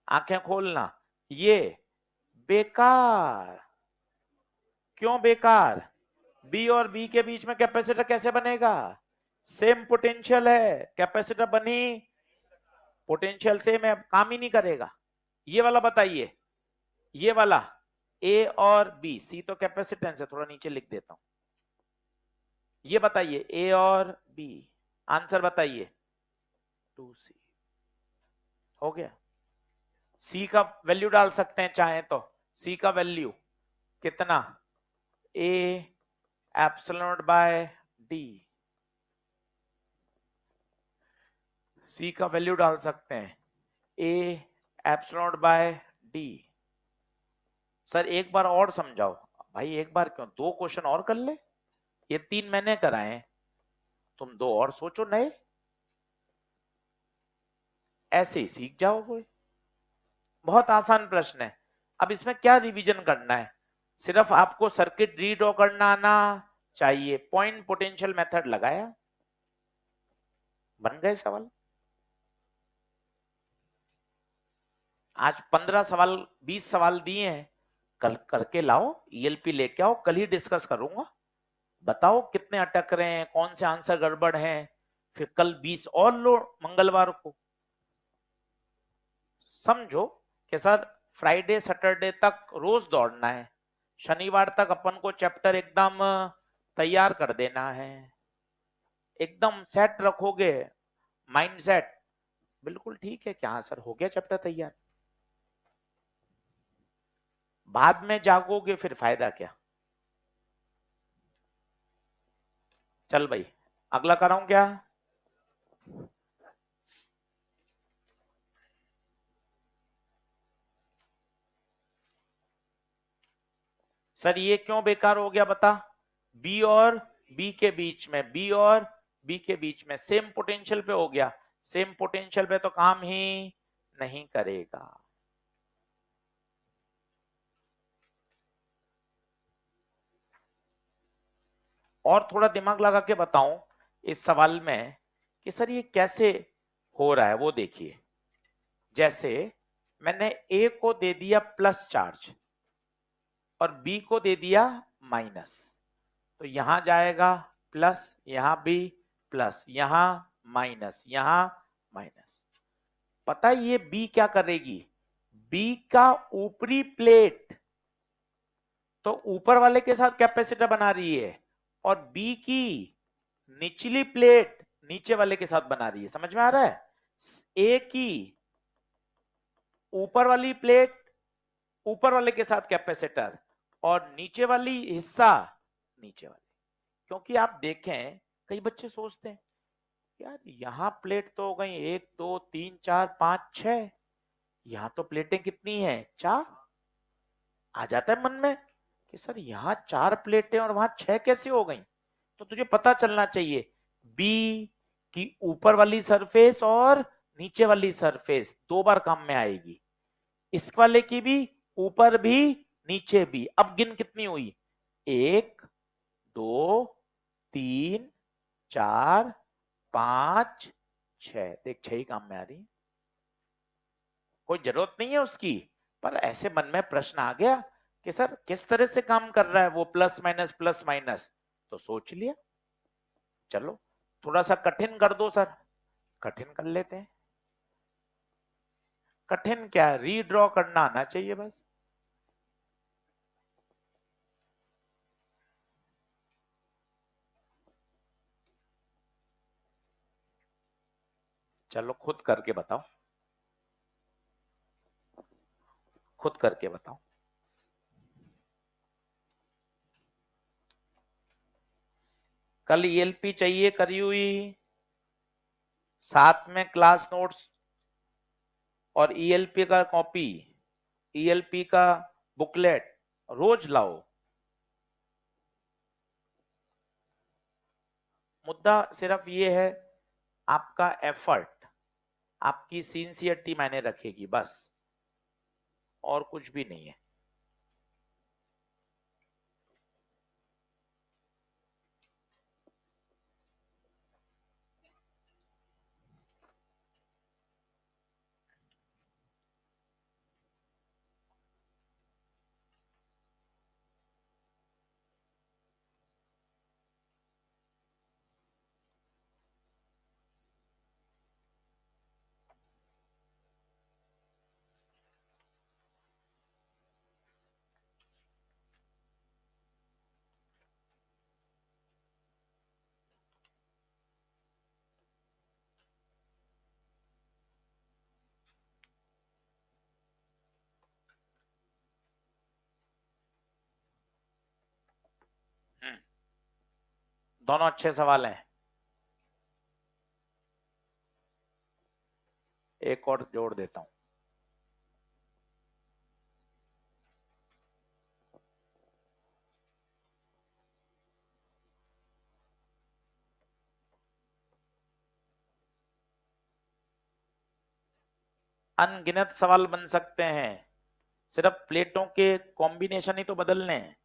S1: आंखें खोलना, ये बेकार। क्यों बेकार? बी और बी के बीच में कैपेसिटर कैसे बनेगा? सेम पोटेंशियल है, कैपेसिटर बनी, पोटेंशियल सेम है, काम ही नहीं करेगा। ये वाला बताइए, ये वाला ए और बी, सी तो कैपेसिटेंस है, थोड़ा नीचे लिख देता हूं। ये बताइए ए और बी, आंसर बताइए 2C। हो गया। सी का वैल्यू डाल सकते हैं चाहे तो, सी का वैल्यू कितना? ए एप्सिलॉन बाय डी, सी का वैल्यू डाल सकते हैं A epsilon bye D. Sir एक बार और समझाओ। भाई एक बार क्यों, 2 क्वेश्चन और कर ले, ये 3 मैंने कराए, तुम 2 और सोचो नए, ऐसे ही सीख जाओगे। बहुत आसान प्रश्न है। अब इसमें क्या रिवीजन करना है? सिर्फ आपको सर्किट रीड्रॉ करना आना चाहिए। पॉइंट पोटेंशियल मेथड लगाया, बन गए सवाल। आज 15 सवाल 20 सवाल दिए हैं, कल करके लाओ, ईएलपी लेके आओ, कल ही डिस्कस करूंगा। बताओ कितने अटक रहे हैं, कौन से आंसर गड़बड़ हैं, फिर कल 20 और लो मंगलवार को। समझो कि सर फ्राइडे सैटरडे तक रोज दौड़ना है, शनिवार तक अपन को चैप्टर एकदम तैयार कर देना है। एकदम सेट रखोगे माइंड सेट, बिल्कुल ठीक है, क्या सर हो गया चैप्टर तैयार। बाद में जागोगे फिर फायदा क्या? चल भाई अगला कराऊं क्या? सर ये क्यों बेकार हो गया बता? बी और बी के बीच में, बी और बी के बीच में सेम पोटेंशियल पे हो गया, सेम पोटेंशियल पे तो काम ही नहीं करेगा। और थोड़ा दिमाग लगा के बताऊं इस सवाल में कि सर ये कैसे हो रहा है, वो देखिए। जैसे मैंने ए को दे दिया प्लस चार्ज और बी को दे दिया माइनस, तो यहां जाएगा प्लस, यहां भी प्लस, यहां माइनस, यहां माइनस। पता है ये बी क्या करेगी? बी का ऊपरी प्लेट तो ऊपर वाले के साथ कैपेसिटर बना रही है, और बी की निचली प्लेट नीचे वाले के साथ बना रही है। समझ में आ रहा है? ए की ऊपर वाली प्लेट ऊपर वाले के साथ कैपेसिटर, और नीचे वाली हिस्सा नीचे वाले। क्योंकि आप देखें कई बच्चे सोचते हैं यार यहां प्लेट तो हो गई 1 2 3 4 5 6, यहां तो प्लेटें कितनी है 4। आ जाता है मन में कि सर यहां 4 प्लेटें और वहां 6 कैसे हो गई? तो तुझे पता चलना चाहिए बी की ऊपर वाली सरफेस और नीचे वाली सरफेस 2 बार काम में आएगी। इस वाले की भी ऊपर भी नीचे भी। अब गिन कितनी हुई? 1 2 3 4 5 6। देख 6 ही काम में आ रही है, कोई जरूरत नहीं है उसकी, पर ऐसे मन में प्रश्न आ गया कि सर किस तरह से काम कर रहा है वो प्लस माइनस, तो सोच लिया। चलो थोड़ा सा कठिन कर दो सर, कठिन कर लेते हैं। कठिन क्या, रीड्रॉ करना आना चाहिए बस। चलो खुद करके बताओ, खुद करके बताओ। कल ईएलपी चाहिए करी हुई, साथ में क्लास नोट्स और ईएलपी का कॉपी, ईएलपी का बुकलेट रोज लाओ। मुद्दा सिर्फ ये है आपका एफर्ट, आपकी सिंसियरिटी मायने रखेगी बस, और कुछ भी नहीं है। दोनों अच्छे सवाल हैं। एक और जोड़ देता हूं। अनगिनत सवाल बन सकते हैं, सिर्फ प्लेटों के कॉम्बिनेशन ही तो बदलने हैं।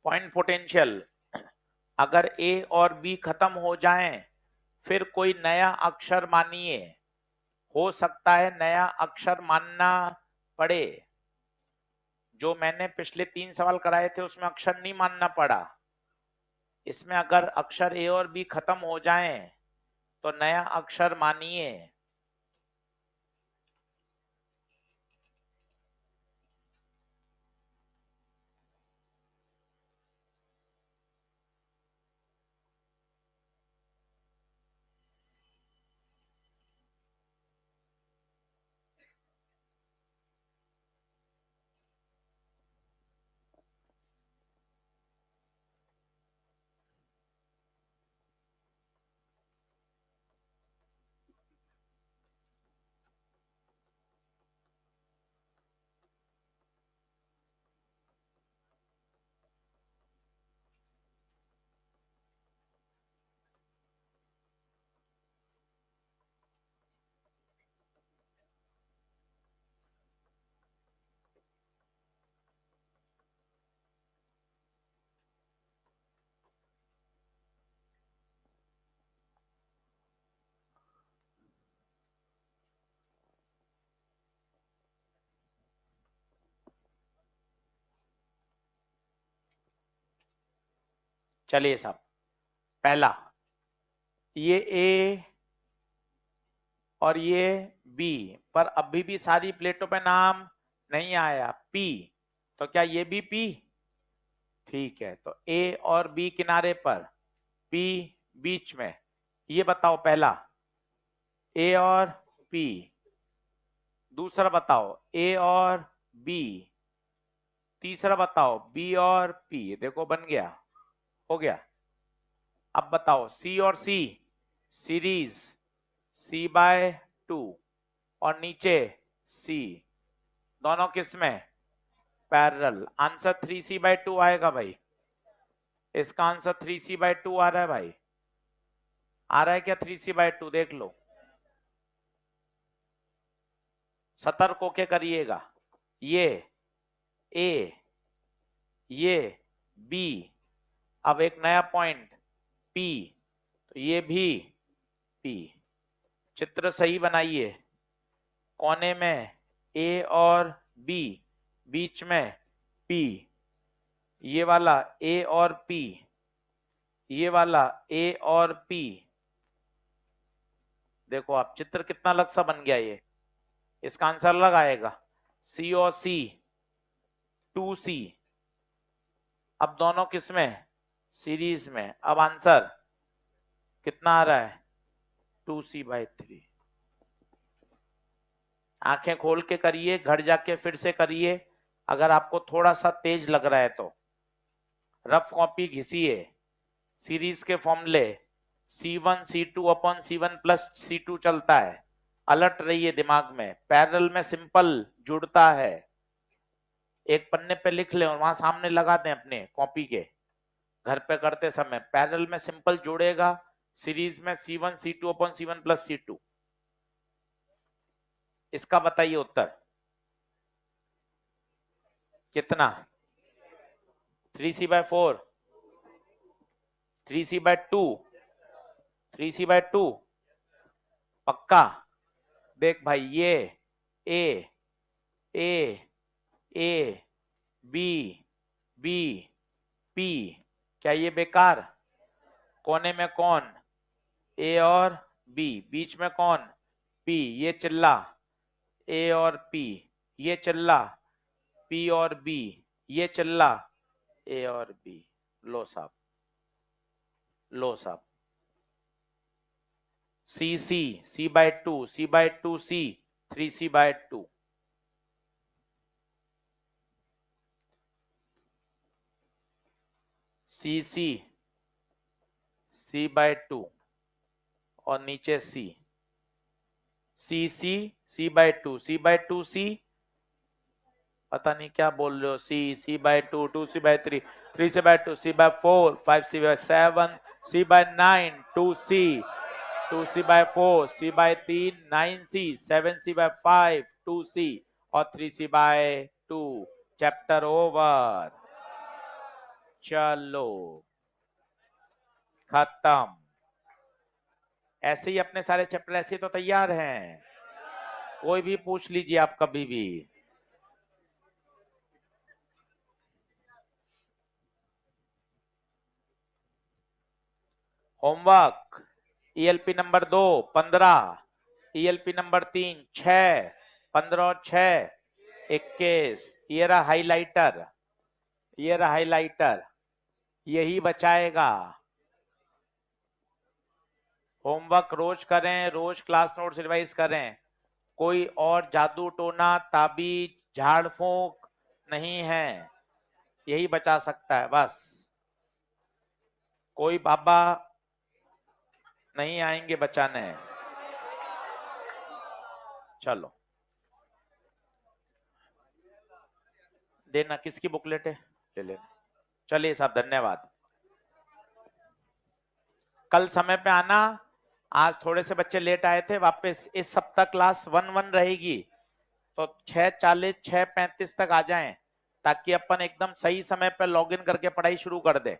S1: पॉइंट पोटेंशियल, अगर ए और बी खत्म हो जाएं, फिर कोई नया अक्षर मानिए। हो सकता है नया अक्षर मानना पड़े। जो मैंने पिछले 3 सवाल कराए थे उसमें अक्षर नहीं मानना पड़ा। इसमें अगर अक्षर ए और बी खत्म हो जाएं तो नया अक्षर मानिए। चलिए साहब, पहला, ये ए और ये बी, पर अभी भी सारी प्लेटों पे नाम नहीं आया, पी, तो क्या ये भी पी? ठीक है, तो ए और बी किनारे पर, पी बीच में। ये बताओ पहला, ए और पी। दूसरा बताओ, ए और बी। तीसरा बताओ, बी और पी। देखो बन गया, हो गया। अब बताओ, सी और सी, सीरीज, C/2, और नीचे सी, दोनों किस में? पैरेलल। आंसर 3C/2 आएगा भाई। इसका आंसर 3C/2 आ रहा है भाई। आ रहा है क्या 3C/2? देख लो, सतर्क होके करिएगा। ये ए, ये बी, अब एक नया पॉइंट पी, तो ये भी पी। चित्र सही बनाइए। कोने में ए और बी, बीच में पी। ये वाला ए और पी, ये वाला ए और पी। देखो आप, चित्र कितना अलग सा बन गया ये। इसका आंसर अलग आएगा, सी और सी, 2C। अब दोनों किस में? सीरीज में। अब आंसर कितना आ रहा है? 2C/3। आंखें खोल के करिए, घर जाके फिर से करिए। अगर आपको थोड़ा सा तेज लग रहा है तो रफ कॉपी घिसिए। सीरीज के फॉर्मूले C1C2/C1+C2 चलता है। अलर्ट रहिए दिमाग में। पैरेलल में सिंपल जुड़ता है। एक पन्ने पे लिख ले और वहां सामने लगा दें अपने कॉपी के, घर पे करते समय। पैरेलल में सिंपल जुड़ेगा, सीरीज में C1C2/C1+C2। इसका बताइए उत्तर कितना? 3C/4, 3C/2, 3C/2 पक्का? देख भाई, ये ए, ए, ए, बी, बी, पी, क्या ये बेकार? कोने में कौन? ए और बी, बीच में कौन? पी। ये चिल्ला ए और पी, ये चिल्ला P और B, ये चिल्ला A और B। लो साहब, लो साहब। C by 2, C by 2 C, 3C by 2। C by 2 और नीचे C by 2, C by 2 C, पता नहीं क्या बोल रहे हो। C by 2, 2C by 3, 3C by 2, C by 4, 5C by 7, C by 9, 2C, 2C by 4, C by 3, 9C, 7C by 5, 2C और 3C by 2। Chapter over. चलो खत्म। ऐसे ही अपने सारे चैप्टर ऐसे ही तो तैयार हैं, कोई भी पूछ लीजिए आप कभी भी। Homework ELP number 2 15, ELP number 3 6, 15 और 6 21। ये रहा हाइलाइटर, ये रहा हाइलाइटर, यही बचाएगा। होमवर्क रोज करें, रोज क्लास नोट्स रिवाइज करें। कोई और जादू टोना ताबीज झाड़ फूंक नहीं है, यही बचा सकता है बस। कोई बाबा नहीं आएंगे बचाने। चलो देना, किसकी बुकलेट है ले लेना। चलिए साहब, धन्यवाद। कल समय पे आना। आज थोड़े से बच्चे लेट आए थे, वापस इस सप्ताह क्लास 1-1 रहेगी, तो 6:40 6:35 तक आ जाएं, ताकि अपन एकदम सही समय पे लॉगिन करके पढ़ाई शुरू कर दे।